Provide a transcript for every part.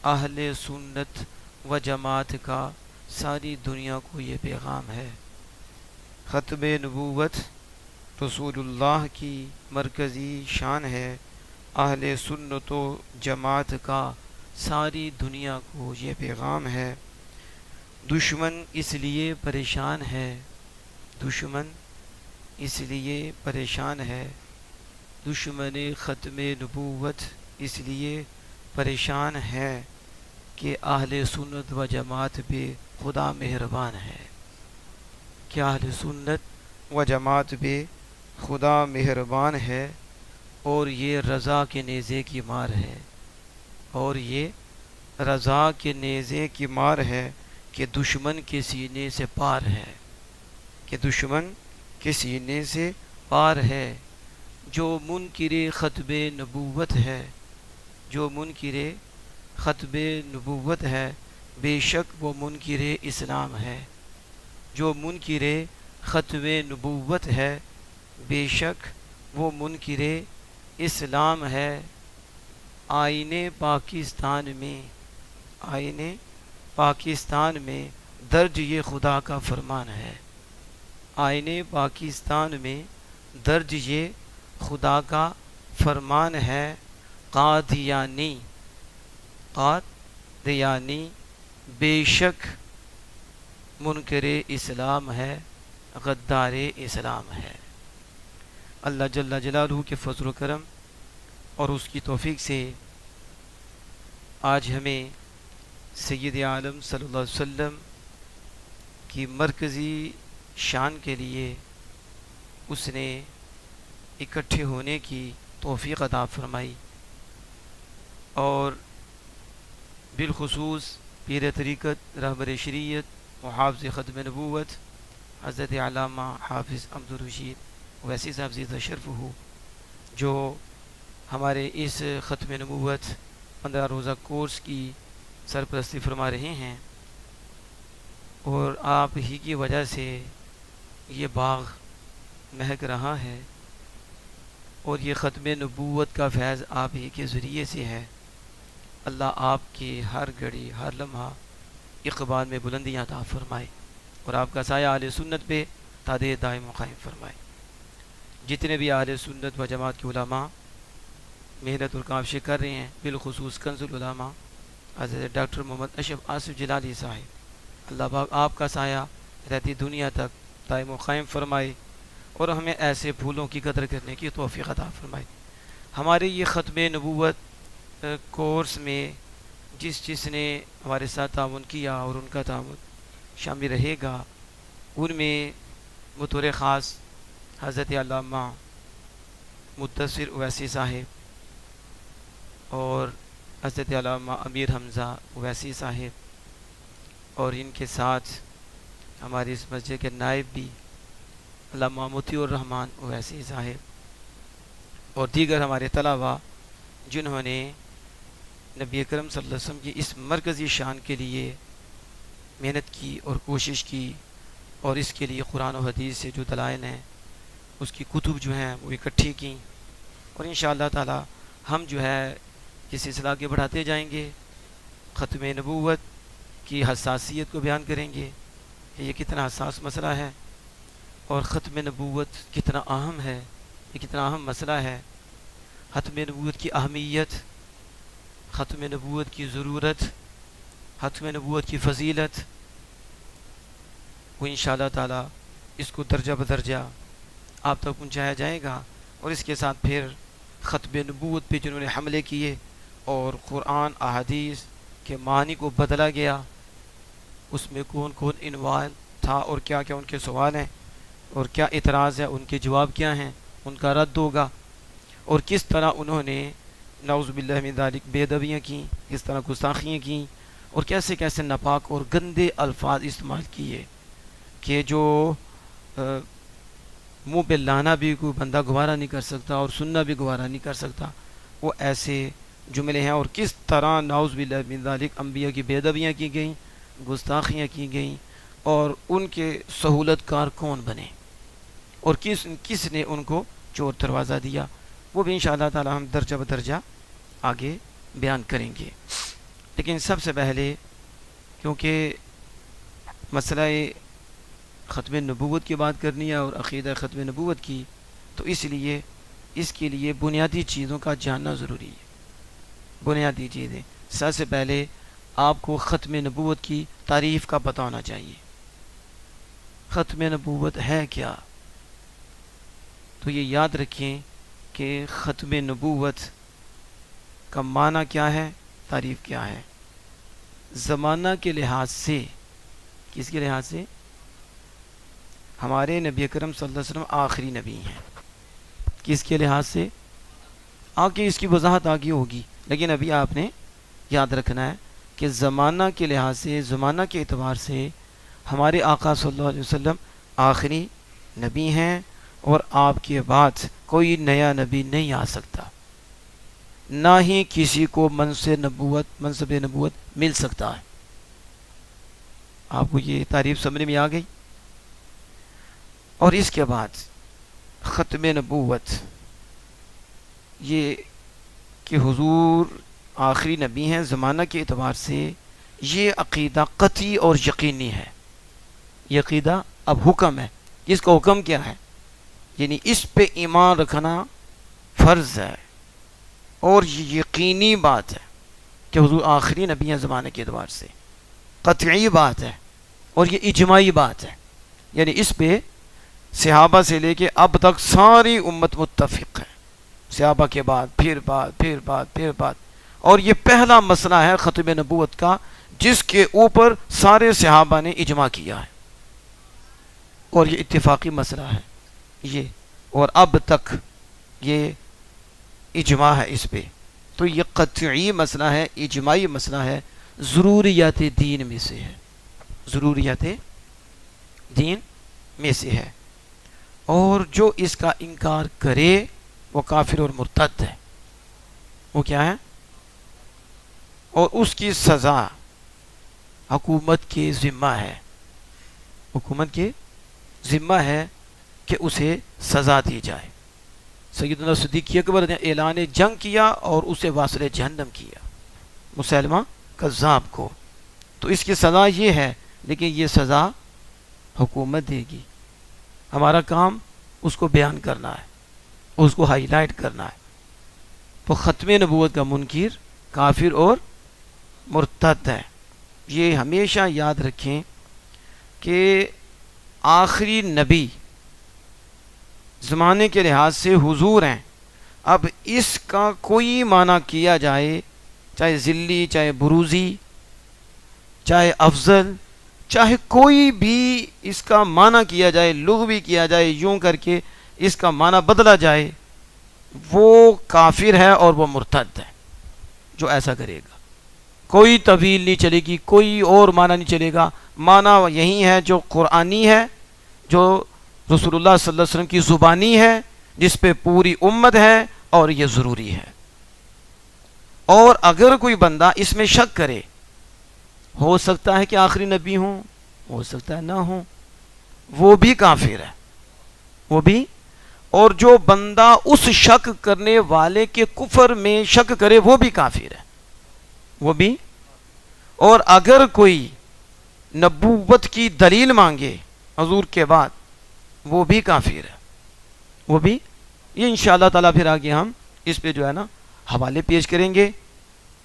اہل سنت و جماعت کا ساری دنیا کو یہ پیغام ہے۔ ختم نبوت رسول اللہ کی مرکزی شان ہے۔ اہل سنت و جماعت کا ساری دنیا کو یہ پیغام ہے۔ دشمن اس لیے پریشان ہے، دشمن اس لیے پریشان ہے، دشمن ختم نبوت اس لیے پریشان ہے کہ اہل سنت و جماعت پہ خدا مہربان ہے، کہ اہل سنت و جماعت پہ خدا مہربان ہے، اور یہ رضا کے نیزے کی مار ہے، اور یہ رضا کے نیزے کی مار ہے کہ دشمن کے سینے سے پار ہے، کہ دشمن کے سینے سے پار ہے۔ جو منکر ختم نبوت ہے، جو منکر ختم نبوت ہے، بے شک وہ منکر اسلام ہے۔ جو منکر ختم نبوت ہے، بے شک وہ منکر اسلام ہے۔ آئین پاکستان میں، آئین پاکستان میں درج یہ خدا کا فرمان ہے، آئین پاکستان میں درج یہ خدا کا فرمان ہے۔ قادیانی، قادیانی بے شک منکر اسلام ہے، غدار اسلام ہے۔ اللہ جل جلالہ کے فضل و کرم اور اس کی توفیق سے آج ہمیں سید عالم صلی اللہ علیہ وسلم کی مرکزی شان کے لیے اس نے اکٹھے ہونے کی توفیق عطا فرمائی، اور بالخصوص پیر طریقت، رہبر شریعت، محافظ ختم نبوت حضرت علامہ حافظ عبدالرشید اویسی صاحب زیدہ شرف ہو، جو ہمارے اس ختم نبوت 15 روزہ کورس کی سرپرستی فرما رہے ہیں، اور آپ ہی کی وجہ سے یہ باغ مہک رہا ہے، اور یہ ختم نبوت کا فیض آپ ہی کے ذریعے سے ہے۔ اللہ آپ کی ہر گھڑی ہر لمحہ اقبال میں بلندیاں عطا فرمائے، اور آپ کا سایہ اہل سنت پہ تادے دائم و قائم فرمائے۔ جتنے بھی اہل سنت و جماعت کے علماء محنت اور کاوشیں کر رہے ہیں، بالخصوص کنز العلماء حضرت ڈاکٹر محمد اشرف آصف جلالی صاحب، اللہ پاک آپ کا سایہ رہتی دنیا تک دائم و قائم فرمائے، اور ہمیں ایسے پھولوں کی قدر کرنے کی توفیق عطا فرمائے۔ ہمارے یہ ختم نبوت کورس میں جس نے ہمارے ساتھ تعاون کیا اور ان کا تعاون شامل رہے گا، ان میں بطور خاص حضرت علامہ مدثر اویسی صاحب اور حضرت علامہ امیر حمزہ اویسی صاحب، اور ان کے ساتھ ہماری اس مسجد کے نائب بھی علامہ مطیع الرحمن اویسی صاحب، اور دیگر ہمارے طلباء جنہوں نے نبی اکرم صلی اللہ علیہ وسلم کی اس مرکزی شان کے لیے محنت کی اور کوشش کی، اور اس کے لیے قرآن و حدیث سے جو دلائل ہیں اس کی کتب جو ہیں وہ اکٹھی کی، اور انشاءاللہ تعالی ہم جو ہے یہ سلسلہ آگے بڑھاتے جائیں گے، ختم نبوت کی حساسیت کو بیان کریں گے کہ یہ کتنا حساس مسئلہ ہے، اور ختم نبوت کتنا اہم ہے، یہ کتنا اہم مسئلہ ہے، ختم نبوت کی اہمیت، ختم نبوت کی ضرورت، ختم نبوت کی فضیلت، وہ انشاءاللہ تعالی اس کو درجہ بدرجہ آپ تک پہنچایا جائے گا، اور اس کے ساتھ پھر ختم نبوت پہ جنہوں نے حملے کیے اور قرآن احادیث کے معنی کو بدلا گیا، اس میں کون کون انوال تھا، اور کیا کیا ان کے سوال ہیں، اور کیا اعتراض ہے، ان کے جواب کیا ہیں، ان کا رد ہوگا، اور کس طرح انہوں نے نعوذ باللہ من ذالک بے ادبیاں کیں، کس طرح گستاخیاں کیں، اور کیسے کیسے ناپاک اور گندے الفاظ استعمال کیے کہ جو منہ پہ لانا بھی کوئی بندہ گوارا نہیں کر سکتا اور سننا بھی گوارا نہیں کر سکتا، وہ ایسے جملے ہیں، اور کس طرح نعوذ باللہ من ذالک انبیاء کی بے ادبیاں کی گئیں، گستاخیاں کی گئیں، اور ان کے سہولت کار کون بنے، اور کس نے ان کو چور دروازہ دیا، وہ بھی انشاءاللہ تعالی ہم درجہ بدرجہ آگے بیان کریں گے۔ لیکن سب سے پہلے کیونکہ مسئلہ ختم نبوت کی بات کرنی ہے اور عقیدہ ختم نبوت کی، تو اس لیے اس کے لیے بنیادی چیزوں کا جاننا ضروری ہے. بنیادی چیزیں سب سے پہلے آپ کو ختم نبوت کی تعریف کا پتہ ہونا چاہیے. ختم نبوت ہے کیا؟ تو یہ یاد رکھیں کہ ختم نبوت کا معنی کیا ہے، تعریف کیا ہے. زمانہ کے لحاظ سے، کس کے لحاظ سے؟ ہمارے نبی اکرم صلی اللہ علیہ وسلم آخری نبی ہیں. کس کے لحاظ سے؟ آگے اس کی وضاحت آگے ہوگی، لیکن ابھی آپ نے یاد رکھنا ہے کہ زمانہ کے لحاظ سے، زمانہ کے اعتبار سے ہمارے آقا صلی اللہ علیہ وسلم آخری نبی ہیں، اور آپ کے بعد کوئی نیا نبی نہیں آ سکتا، نہ ہی کسی کو منصب نبوت مل سکتا ہے. آپ کو یہ تعریف سمجھ میں آ گئی؟ اور اس کے بعد ختم نبوت یہ کہ حضور آخری نبی ہیں زمانہ کے اعتبار سے، یہ عقیدہ قطعی اور یقینی ہے. یہ عقیدہ اب حکم ہے. اس کا حکم کیا ہے؟ یعنی اس پہ ایمان رکھنا فرض ہے، اور یہ یقینی بات ہے کہ حضور آخری نبی ہیں زمانے کے اعتبار سے. قطعی بات ہے، اور یہ اجماعی بات ہے. یعنی اس پہ صحابہ سے لے کے اب تک ساری امت متفق ہے. صحابہ کے بعد پھر بعد اور یہ پہلا مسئلہ ہے ختم نبوت کا جس کے اوپر سارے صحابہ نے اجماع کیا ہے، اور یہ اتفاقی مسئلہ ہے یہ، اور اب تک یہ اجماع ہے اس پہ. تو یہ قطعی مسئلہ ہے، اجماعی مسئلہ ہے، ضروریات دین میں سے ہے. ضروریات دین میں سے ہے، اور جو اس کا انکار کرے وہ کافر اور مرتد ہے. وہ کیا ہے؟ اور اس کی سزا حکومت کے ذمہ ہے. حکومت کے ذمہ ہے کہ اسے سزا دی جائے. سیدنا صدیق اکبر نے اعلان جنگ کیا اور اسے واصل جہنم کیا، مسلمہ کذاب کو. تو اس کی سزا یہ ہے، لیکن یہ سزا حکومت دے گی. ہمارا کام اس کو بیان کرنا ہے، اس کو ہائی لائٹ کرنا ہے. تو ختم نبوت کا منکر کافر اور مرتد ہے. یہ ہمیشہ یاد رکھیں کہ آخری نبی زمانے کے لحاظ سے حضور ہیں. اب اس کا کوئی معنی کیا جائے، چاہے ذلی، چاہے بروزی، چاہے افضل، چاہے کوئی بھی اس کا معنی کیا جائے، لغوی کیا جائے، یوں کر کے اس کا معنی بدلا جائے، وہ کافر ہے اور وہ مرتد ہے جو ایسا کرے گا. کوئی طویل نہیں چلے گی، کوئی اور معنی نہیں چلے گا. معنی یہی ہے جو قرآنی ہے، جو رسول اللہ صلی اللہ علیہ وسلم کی زبانی ہے، جس پہ پوری امت ہے، اور یہ ضروری ہے. اور اگر کوئی بندہ اس میں شک کرے، ہو سکتا ہے کہ آخری نبی ہوں، ہو سکتا ہے نہ ہوں، وہ بھی کافر ہے. وہ بھی. اور جو بندہ اس شک کرنے والے کے کفر میں شک کرے وہ بھی کافر ہے، وہ بھی. اور اگر کوئی نبوت کی دلیل مانگے حضور کے بعد، وہ بھی کافر ہے، وہ بھی. یہ انشاءاللہ تعالیٰ پھر آگے ہم اس پہ جو ہے نا حوالے پیش کریں گے،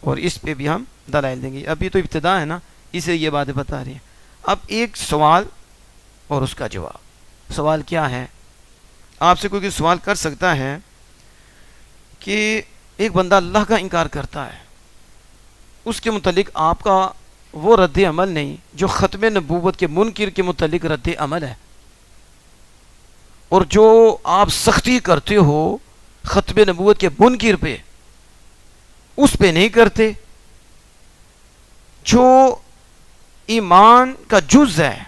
اور اس پہ بھی ہم دلائل دیں گے. ابھی تو ابتدا ہے نا، اسے یہ باتیں بتا رہی ہیں. اب ایک سوال اور اس کا جواب. سوال کیا ہے؟ آپ سے کوئی سوال کر سکتا ہے کہ ایک بندہ اللہ کا انکار کرتا ہے، اس کے متعلق آپ کا وہ رد عمل نہیں جو ختم نبوت کے منکر کے متعلق رد عمل ہے، اور جو آپ سختی کرتے ہو ختم نبوت کے منکر پہ، اس پہ نہیں کرتے. جو ایمان کا جز ہے،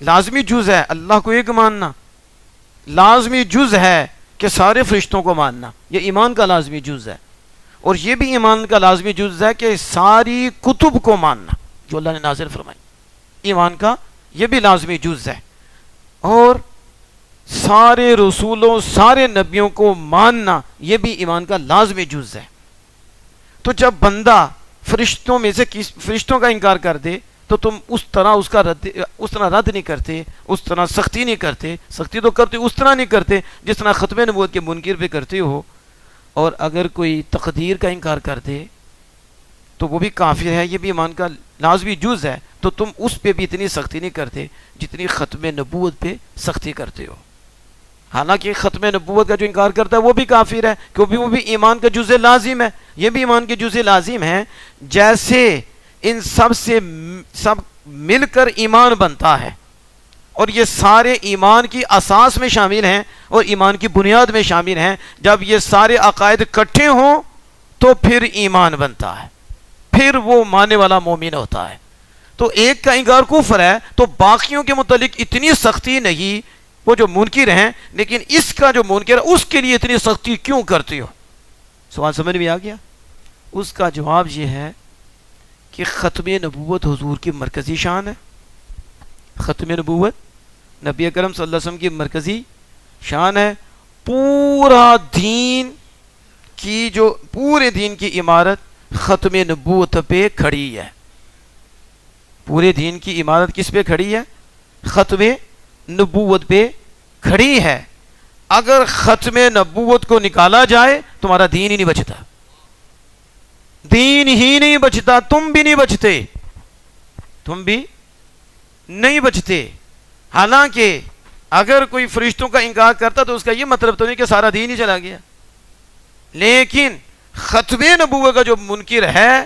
لازمی جز ہے اللہ کو ایک ماننا، لازمی جز ہے کہ سارے فرشتوں کو ماننا، یہ ایمان کا لازمی جز ہے. اور یہ بھی ایمان کا لازمی جز ہے کہ ساری کتب کو ماننا جو اللہ نے نازل فرمائی، ایمان کا یہ بھی لازمی جز ہے. اور سارے رسولوں، سارے نبیوں کو ماننا، یہ بھی ایمان کا لازمی جز ہے. تو جب بندہ فرشتوں میں سے فرشتوں کا انکار کر دے تو تم اس طرح رد نہیں کرتے، اس طرح سختی نہیں کرتے، سختی تو کرتے اس طرح نہیں کرتے جس طرح ختم نبوت کے منکر پہ کرتے ہو. اور اگر کوئی تقدیر کا انکار کر دے تو وہ بھی کافر ہے، یہ بھی ایمان کا لازمی جز ہے، تو تم اس پہ بھی اتنی سختی نہیں کرتے جتنی ختم نبوت پہ سختی کرتے ہو. حالانکہ ختم نبوت کا جو انکار کرتا ہے وہ بھی کافر ہے، کیونکہ وہ بھی ایمان کا جزء لازم ہے، یہ بھی ایمان کے جزء لازم ہے. جیسے ان سب مل کر ایمان بنتا ہے اور یہ سارے ایمان کی اساس میں شامل ہیں اور ایمان کی بنیاد میں شامل ہیں، جب یہ سارے عقائد اکٹھے ہوں تو پھر ایمان بنتا ہے، پھر وہ ماننے والا مومن ہوتا ہے. تو ایک کا انکار کفر ہے تو باقیوں کے متعلق اتنی سختی نہیں، وہ جو منکر ہیں، لیکن اس کا جو منکر ہے اس کے لیے اتنی سختی کیوں کرتے ہو؟ سوال سمجھ میں آ گیا؟ اس کا جواب یہ ہے کہ ختم نبوت حضور کی مرکزی شان ہے. ختم نبوت نبی اکرم صلی اللہ علیہ وسلم کی مرکزی شان ہے. پورے دین کی عمارت ختم نبوت پہ کھڑی ہے. پورے دین کی عمارت کس پہ کھڑی ہے؟ ختم نبوت پہ کھڑی ہے. اگر ختم نبوت کو نکالا جائے تمہارا دین ہی نہیں بچتا، دین ہی نہیں بچتا، تم بھی نہیں بچتے، تم بھی نہیں بچتے. حالانکہ اگر کوئی فرشتوں کا انکار کرتا تو اس کا یہ مطلب تو نہیں کہ سارا دین ہی چلا گیا، لیکن ختم نبوت کا جو منکر ہے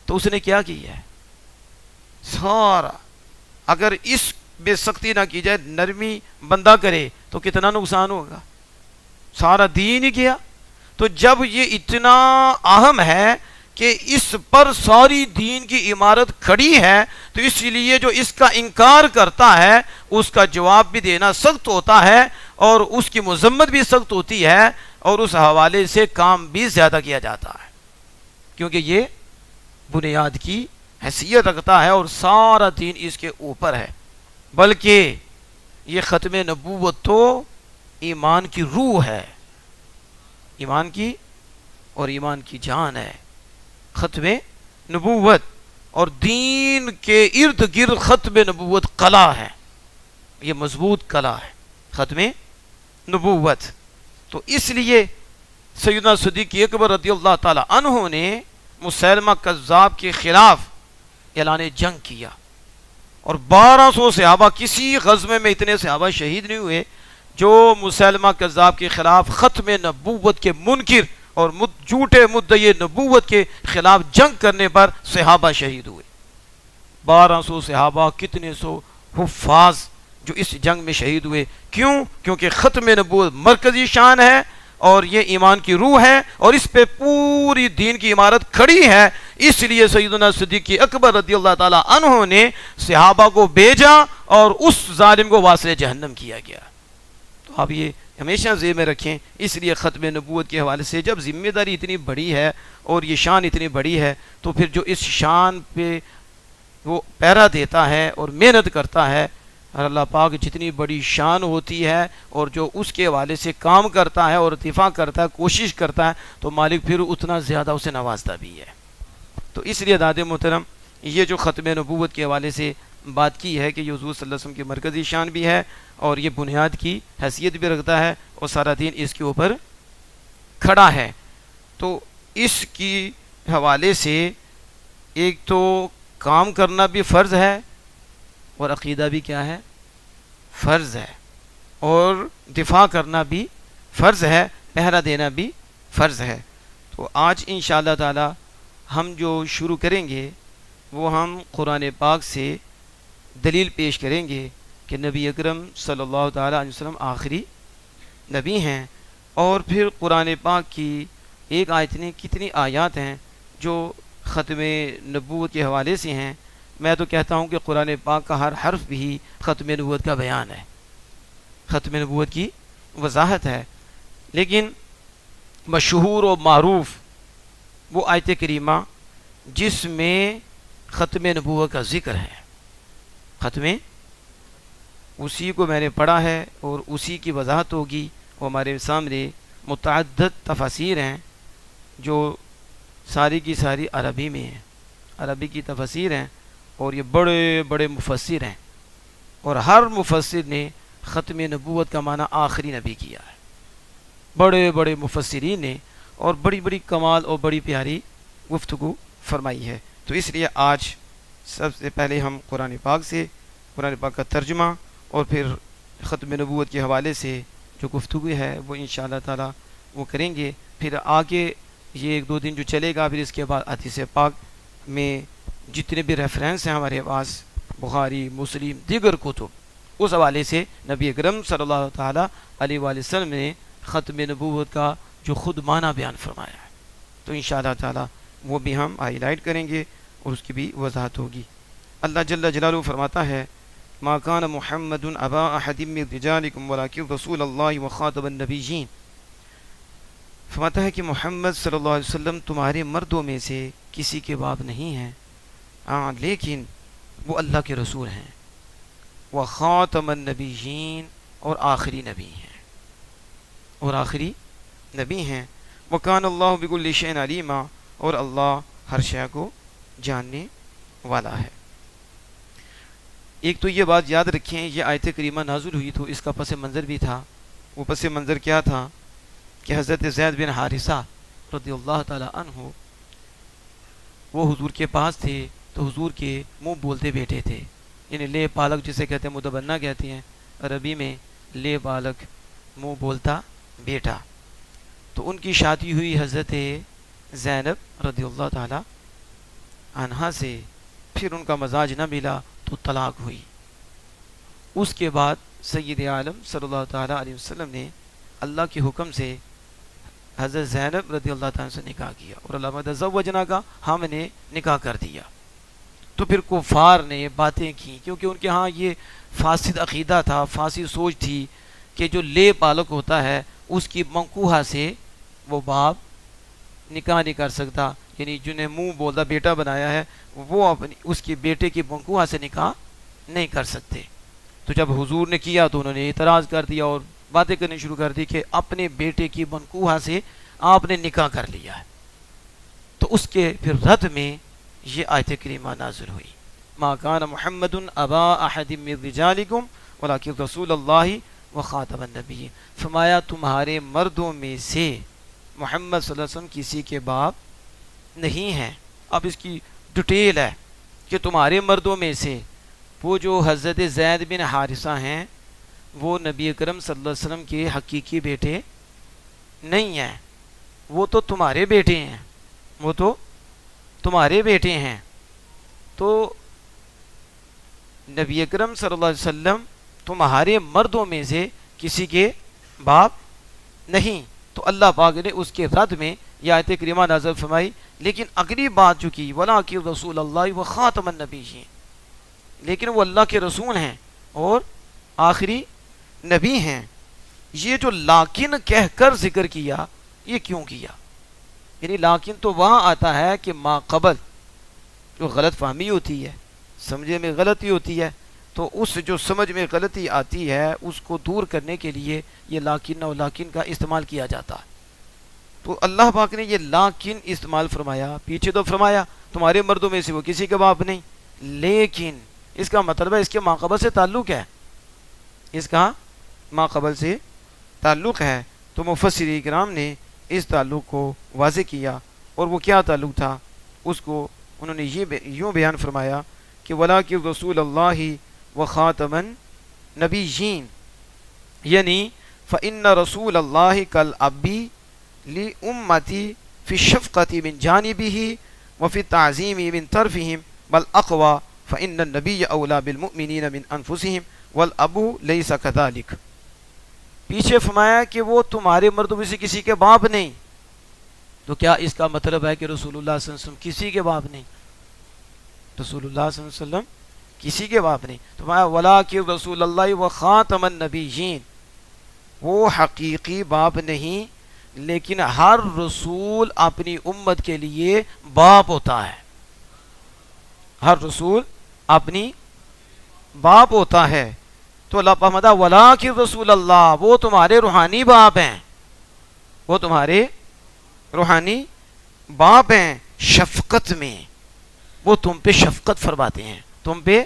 تو اس نے کیا کیا ہے؟ سارا، اگر اس بے سختی نہ کی جائے، نرمی بندہ کرے تو کتنا نقصان ہوگا، سارا دین ہی گیا. تو جب یہ اتنا اہم ہے کہ اس پر ساری دین کی عمارت کھڑی ہے تو اس لیے جو اس کا انکار کرتا ہے اس کا جواب بھی دینا سخت ہوتا ہے اور اس کی مذمت بھی سخت ہوتی ہے اور اس حوالے سے کام بھی زیادہ کیا جاتا ہے، کیونکہ یہ بنیاد کی حیثیت رکھتا ہے اور سارا دین اس کے اوپر ہے. بلکہ یہ ختم نبوت تو ایمان کی روح ہے، ایمان کی اور ایمان کی جان ہے. ختم نبوت اور دین کے ارد گرد ختم نبوت قلعہ ہے، یہ مضبوط قلعہ ہے ختم نبوت. تو اس لیے سیدنا صدیق اکبر رضی اللہ تعالی عنہ نے مسیلمہ کذاب کے خلاف اعلان جنگ کیا اور 1200 صحابہ، کسی غزوے میں اتنے صحابہ شہید نہیں ہوئے جو مسیلمہ کذاب کے خلاف ختم نبوت کے منکر اور جھوٹے مدعی نبوت کے خلاف جنگ کرنے پر صحابہ شہید ہوئے. 1200 صحابہ، کتنے سو حفاظ جو اس جنگ میں شہید ہوئے. کیوں؟ کیونکہ ختم نبوت مرکزی شان ہے اور یہ ایمان کی روح ہے اور اس پہ پوری دین کی عمارت کھڑی ہے. اس لیے سیدنا صدیق اکبر رضی اللہ تعالی عنہ نے صحابہ کو بھیجا اور اس ظالم کو واصل جہنم کیا گیا. تو آپ یہ ہمیشہ ذہن میں رکھیں. اس لیے ختم نبوت کے حوالے سے جب ذمہ داری اتنی بڑی ہے اور یہ شان اتنی بڑی ہے تو پھر جو اس شان پہ وہ پہرا دیتا ہے اور محنت کرتا ہے، اللہ پاک جتنی بڑی شان ہوتی ہے اور جو اس کے حوالے سے کام کرتا ہے اور دفاع کرتا ہے، کوشش کرتا ہے، تو مالک پھر اتنا زیادہ اسے نوازتا بھی ہے. تو اس لیے داد محترم یہ جو ختم نبوت کے حوالے سے بات کی ہے کہ یہ حضور صلی اللہ علیہ وسلم کی مرکزی شان بھی ہے اور یہ بنیاد کی حیثیت بھی رکھتا ہے اور سارا دین اس کے اوپر کھڑا ہے. تو اس کی حوالے سے ایک تو کام کرنا بھی فرض ہے اور عقیدہ بھی کیا ہے؟ فرض ہے. اور دفاع کرنا بھی فرض ہے، پہرا دینا بھی فرض ہے. تو آج انشاءاللہ تعالی ہم جو شروع کریں گے وہ ہم قرآن پاک سے دلیل پیش کریں گے کہ نبی اکرم صلی اللہ تعالی علیہ وسلم آخری نبی ہیں. اور پھر قرآن پاک کی ایک آیت نے کتنی آیات ہیں جو ختم نبوت کے حوالے سے ہیں. میں تو کہتا ہوں کہ قرآن پاک کا ہر حرف بھی ختم نبوت کا بیان ہے، ختم نبوت کی وضاحت ہے. لیکن مشہور و معروف وہ آیت کریمہ جس میں ختم نبوت کا ذکر ہے، ختم اسی کو میں نے پڑھا ہے اور اسی کی وضاحت ہوگی. وہ ہمارے سامنے متعدد تفاسیر ہیں جو ساری کی ساری عربی میں ہیں، عربی کی تفسیر ہیں، اور یہ بڑے بڑے مفسر ہیں، اور ہر مفسر نے ختم نبوت کا معنی آخری نبی کیا ہے، بڑے بڑے مفسرین نے، اور بڑی بڑی کمال اور بڑی پیاری گفتگو فرمائی ہے۔ تو اس لیے آج سب سے پہلے ہم قرآن پاک سے، قرآن پاک کا ترجمہ اور پھر ختم نبوت کے حوالے سے جو گفتگو ہے وہ انشاءاللہ تعالی وہ کریں گے۔ پھر آگے یہ ایک دو دن جو چلے گا، پھر اس کے بعد حدیث پاک میں جتنے بھی ریفرنس ہیں ہمارے پاس، بخاری، مسلم، دیگر کتب، اس حوالے سے نبی اکرم صلی اللہ تعالی علیہ وآلہ وسلم نے ختم نبوت کا جو خود معنی بیان فرمایا ہے، تو انشاءاللہ تعالی وہ بھی ہم ہائی لائٹ کریں گے اور اس کی بھی وضاحت ہوگی۔ اللہ جل جلالہ فرماتا ہے ما کان محمد ابا احد من رجالکم ولکن رسول اللہ وخاتم النبیین، فرماتا ہے کہ محمد صلی اللہ علیہ وسلم تمہارے مردوں میں سے کسی کے باپ نہیں ہیں، لیکن وہ اللہ کے رسول ہیں، وخاتم النبیین، اور آخری نبی ہیں، اور آخری نبی ہیں، وکان اللہ بکل شیء علیما، اور اللہ ہر شے کو جاننے والا ہے۔ ایک تو یہ بات یاد رکھیں، یہ آیت کریمہ نازل ہوئی تو اس کا پس منظر بھی تھا۔ وہ پس منظر کیا تھا کہ حضرت زید بن حارثہ رضی اللہ تعالی عنہ وہ حضور کے پاس تھے، تو حضور کے منہ بولتے بیٹے تھے، یعنی لے پالک جسے کہتے ہیں، مدبنہ کہتے ہیں عربی میں، لے پالک منہ بولتا بیٹا۔ تو ان کی شادی ہوئی حضرت زینب رضی اللہ تعالی عنہا سے، پھر ان کا مزاج نہ ملا تو طلاق ہوئی۔ اس کے بعد سید عالم صلی اللہ تعالی علیہ وسلم نے اللہ کے حکم سے حضرت زینب رضی اللہ تعالیٰ سے نکاح کیا، اور علامہ تزوجنا کا ہم نے نکاح کر دیا۔ تو پھر کفار نے باتیں کی، کیونکہ ان کے ہاں یہ فاسد عقیدہ تھا، فاسد سوچ تھی کہ جو لے پالک ہوتا ہے اس کی منکوحہ سے وہ باپ نکاح نہیں کر سکتا، یعنی جنہیں منہ بولتا بیٹا بنایا ہے وہ اپنی اس کی بیٹے کی منکوحہ سے نکاح نہیں کر سکتے۔ تو جب حضور نے کیا تو انہوں نے اعتراض کر دیا اور باتیں کرنی شروع کر دی کہ اپنے بیٹے کی منکوحہ سے آپ نے نکاح کر لیا ہے۔ تو اس کے پھر رد میں یہ آیت کریمہ نازل ہوئی، ما کان محمد ابا احد من رجالکم ولکن رسول اللہ وخاتم النبیین، فرمایا تمہارے مردوں میں سے محمد صلی اللہ علیہ وسلم کسی کے باپ نہیں ہیں۔ اب اس کی ڈیٹیل ہے کہ تمہارے مردوں میں سے وہ جو حضرت زید بن حارثہ ہیں وہ نبی اکرم صلی اللہ علیہ وسلم کے حقیقی بیٹے نہیں ہیں، وہ تو تمہارے بیٹے ہیں، وہ تو تمہارے بیٹے ہیں۔ تو نبی اکرم صلی اللہ علیہ وسلم تمہارے مردوں میں سے کسی کے باپ نہیں۔ تو اللہ پاک نے اس کے رد میں یہ آیت کریمہ نازل فرمائی، لیکن اگلی بات جو کی وَلَٰكِن رسول اللہ وخاتم النبیین، لیکن وہ اللہ کے رسول ہیں اور آخری نبی ہیں۔ یہ جو لاکن کہہ کر ذکر کیا، یہ کیوں کیا؟ یعنی لاکن تو وہاں آتا ہے کہ ما قبل جو غلط فہمی ہوتی ہے، سمجھے میں غلطی ہوتی ہے، تو اس جو سمجھ میں غلطی آتی ہے اس کو دور کرنے کے لیے یہ لاکن و لاکن کا استعمال کیا جاتا ہے۔ تو اللہ پاک نے یہ لاکن استعمال فرمایا، پیچھے تو فرمایا تمہارے مردوں میں سے وہ کسی کے باپ نہیں، لیکن اس کا مطلب ہے اس کے ماقبل سے تعلق ہے، اس کا ماقبل سے تعلق ہے۔ تو مفسرین کرام نے اس تعلق کو واضح کیا، اور وہ کیا تعلق تھا اس کو انہوں نے یوں بیان فرمایا کہ وَلَٰكِن رسول اللہ وخاتم النبیین، یعنی فَإِنَّ رسول اللہ كالأب لأمتی فی الشفقۃ من جانبہ وفی التعظیم من طرفہم بل اقوی فإن النبی اولی بالمؤمنین من انفسہم والأب لیس کذالک۔ پیچھے فرمایا کہ وہ تمہارے مردوں میں سے کسی کے باپ نہیں، تو کیا اس کا مطلب ہے کہ رسول اللہ صلی اللہ علیہ وسلم کسی کے باپ نہیں؟ رسول اللہ صلی اللہ علیہ وسلم کسی کے باپ نہیں۔ تو فرمایا وَلَٰكِن رسول اللہ وخاتم النبیین، وہ حقیقی باپ نہیں، لیکن ہر رسول اپنی امت کے لیے باپ ہوتا ہے، ہر رسول اپنی باپ ہوتا ہے۔ تو اللہ پاک وَلَٰكِن رسول اللہ، وہ تمہارے روحانی باپ ہیں، وہ تمہارے روحانی باپ ہیں شفقت میں، وہ تم پہ شفقت فرماتے ہیں، تم پہ،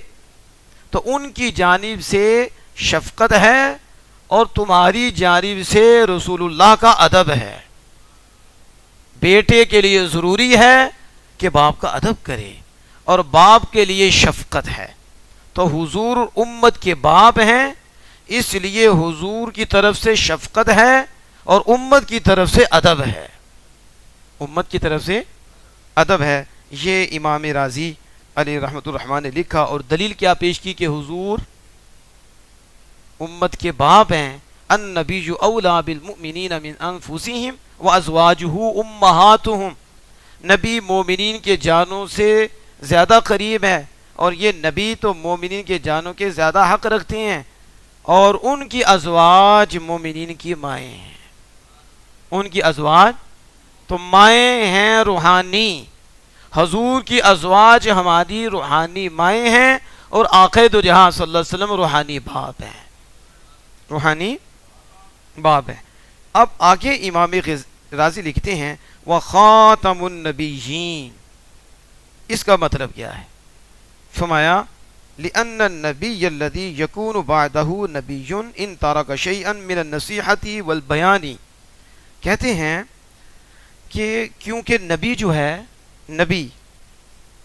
تو ان کی جانب سے شفقت ہے اور تمہاری جانب سے رسول اللہ کا ادب ہے۔ بیٹے کے لیے ضروری ہے کہ باپ کا ادب کرے، اور باپ کے لیے شفقت ہے۔ تو حضور امت کے باپ ہیں، اس لیے حضور کی طرف سے شفقت ہے اور امت کی طرف سے ادب ہے، امت کی طرف سے ادب ہے۔ یہ امام رازی علیہ رحمۃ الرحمن نے لکھا، اور دلیل کیا پیش کی کہ حضور امت کے باپ ہیں۔ النبی اولیٰ بالمؤمنین من انفسہم وازواجہ امہاتہم، نبی مومنین کے جانوں سے زیادہ قریب ہے، اور یہ نبی تو مومنین کے جانوں کے زیادہ حق رکھتے ہیں، اور ان کی ازواج مومنین کی مائیں ہیں، ان کی ازواج تو مائیں ہیں روحانی، حضور کی ازواج ہماری روحانی مائیں ہیں، اور آقا دو جہاں صلی اللہ علیہ وسلم روحانی باپ ہیں، روحانی باپ ہے۔ اب آگے امام رازی لکھتے ہیں وَخَاتَمُ النَّبِيِّينَ، اس کا مطلب کیا ہے؟ فرمایا لِأَنَّ النَّبِيَّ الَّذِي يَكُونُ بَعْدَهُ نَبِيٌّ إِن تَرَكَ شَيْئًا مِنَ النَّصِيحَةِ وَالْبَيَانِ، کہتے ہیں کہ کیونکہ نبی جو ہے، نبی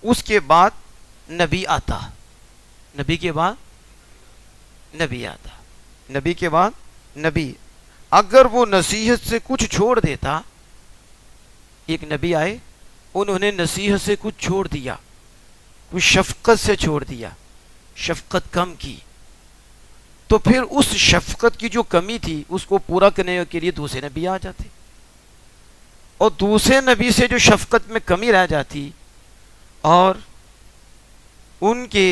اس کے بعد نبی آتا، نبی کے بعد نبی آتا، نبی کے بعد نبی، اگر وہ نصیحت سے کچھ چھوڑ دیتا، ایک نبی آئے انہوں نے نصیحت سے کچھ چھوڑ دیا، کچھ شفقت سے چھوڑ دیا، شفقت کم کی، تو پھر اس شفقت کی جو کمی تھی اس کو پورا کرنے کے لیے دوسرے نبی آ جاتے، اور دوسرے نبی سے جو شفقت میں کمی رہ جاتی اور ان کے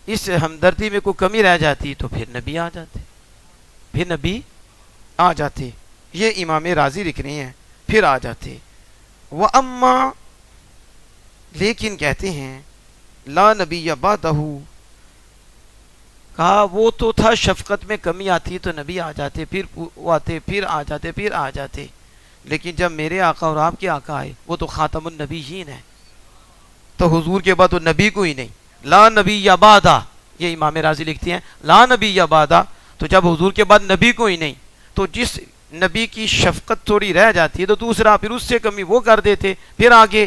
اس ہمدردی میں کوئی کمی رہ جاتی تو پھر نبی آ جاتے، پھر نبی آ جاتے۔ یہ امام رازی لکھ رہے ہیں پھر آ جاتے۔ وَأَمَّا، لیکن کہتے ہیں لا نبی بعدہ، کہا وہ تو تھا شفقت میں کمی آتی تو نبی آ جاتے، پھر وہ آتے، پھر آ جاتے، پھر آ جاتے، لیکن جب میرے آقا اور آپ کے آقا آئے وہ تو خاتم النبیین ہے، تو حضور کے بعد تو نبی کوئی نہیں، لا نبی بعدہ، یہ امام رازی لکھتے ہیں لا نبی بعدہ، تو جب حضور کے بعد نبی کوئی نہیں تو جس نبی کی شفقت تھوڑی رہ جاتی ہے تو دوسرا پھر اس سے کمی وہ کر دیتے، پھر آگے،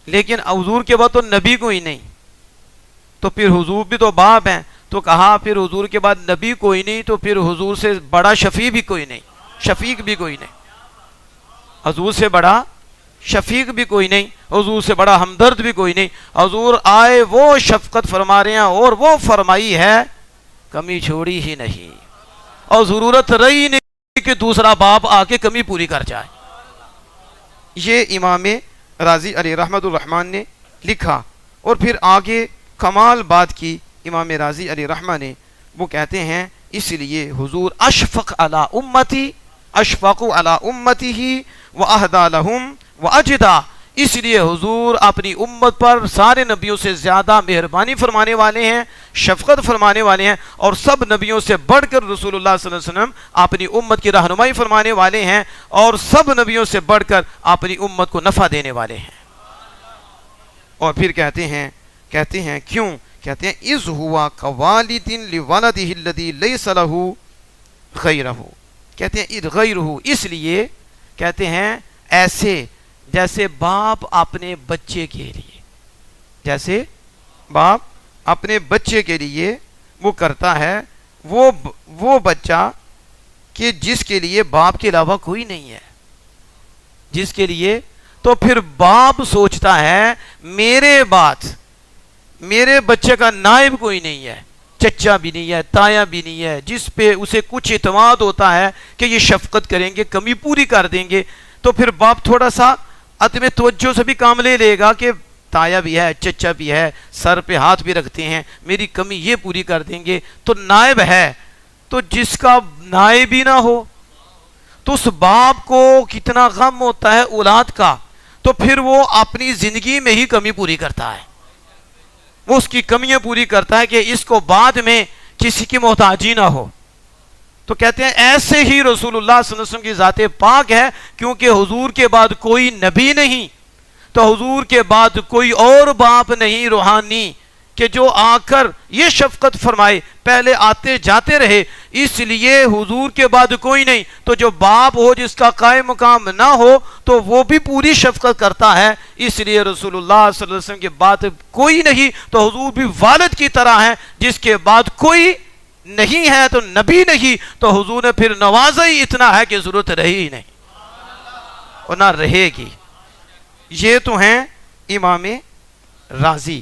لیکن حضور کے بعد تو نبی کوئی نہیں، تو پھر حضور بھی تو باپ ہیں، تو کہا پھر حضور کے بعد نبی کوئی نہیں تو پھر حضور سے بڑا شفیع بھی کوئی نہیں، شفیق بھی کوئی نہیں، حضور سے بڑا شفیق بھی کوئی نہیں، حضور سے بڑا ہمدرد بھی کوئی نہیں، حضور آئے وہ شفقت فرما رہے ہیں اور وہ فرمائی ہے، کمی چھوڑی ہی نہیں، اور ضرورت رہی نہیں کہ دوسرا باپ آ کے کمی پوری کر جائے۔ یہ امام رازی علیہ رحمۃ الرحمن نے لکھا، اور پھر آگے کمال بات کی امام رازی علیہ رحمہ نے، وہ کہتے ہیں اس لیے حضور اشفق علی امتی، اشفق علی امتی ہی واہدی لہم واجدا، اس لیے حضور اپنی امت پر سارے نبیوں سے زیادہ مہربانی فرمانے والے ہیں، شفقت فرمانے والے ہیں، اور سب نبیوں سے بڑھ کر رسول اللہ صلی اللہ علیہ وسلم اپنی امت کی رہنمائی فرمانے والے ہیں، اور سب نبیوں سے بڑھ کر اپنی امت کو نفع دینے والے ہیں۔ اور پھر کہتے ہیں کیوں؟ کہتے ہیں اذ ہوا کوالد لولدہ الذی لیس لہ غیرہ، کہتے ہیں غیرہ، اس لیے کہتے ہیں ایسے جیسے باپ اپنے بچے کے لیے، جیسے باپ اپنے بچے کے لیے وہ کرتا ہے، وہ بچہ کہ جس کے لیے باپ کے علاوہ کوئی نہیں ہے، جس کے لیے، تو پھر باپ سوچتا ہے میرے بعد میرے بچے کا نائب کوئی نہیں ہے، چچا بھی نہیں ہے، تایا بھی نہیں ہے، جس پہ اسے کچھ اعتماد ہوتا ہے کہ یہ شفقت کریں گے، کمی پوری کر دیں گے، تو پھر باپ تھوڑا سا عدم توجہ سے بھی کام لے لے گا کہ تایا بھی ہے، چچا بھی ہے، سر پہ ہاتھ بھی رکھتے ہیں، میری کمی یہ پوری کر دیں گے، تو نائب ہے، تو جس کا نائب ہی نہ ہو تو اس باپ کو کتنا غم ہوتا ہے اولاد کا، تو پھر وہ اپنی زندگی میں ہی کمی پوری کرتا ہے، وہ اس کی کمیاں پوری کرتا ہے کہ اس کو بعد میں کسی کی محتاجی نہ ہو، تو کہتے ہیں ایسے ہی رسول اللہ صلی اللہ علیہ وسلم کی ذات پاک ہے، کیونکہ حضور کے بعد کوئی نبی نہیں، تو حضور کے بعد کوئی اور باپ نہیں روحانی کہ جو آ کر یہ شفقت فرمائے، پہلے آتے جاتے رہے، اس لیے حضور کے بعد کوئی نہیں، تو جو باپ ہو جس کا قائم مقام نہ ہو تو وہ بھی پوری شفقت کرتا ہے، اس لیے رسول اللہ صلی اللہ علیہ وسلم کے بعد کوئی نہیں، تو حضور بھی والد کی طرح ہیں، جس کے بعد کوئی نہیں ہے تو نبی نہیں، تو حضور نے پھر نوازا ہی اتنا ہے کہ ضرورت رہی ہی نہیں اور نہ رہے گی۔ یہ تو ہیں امام رازی،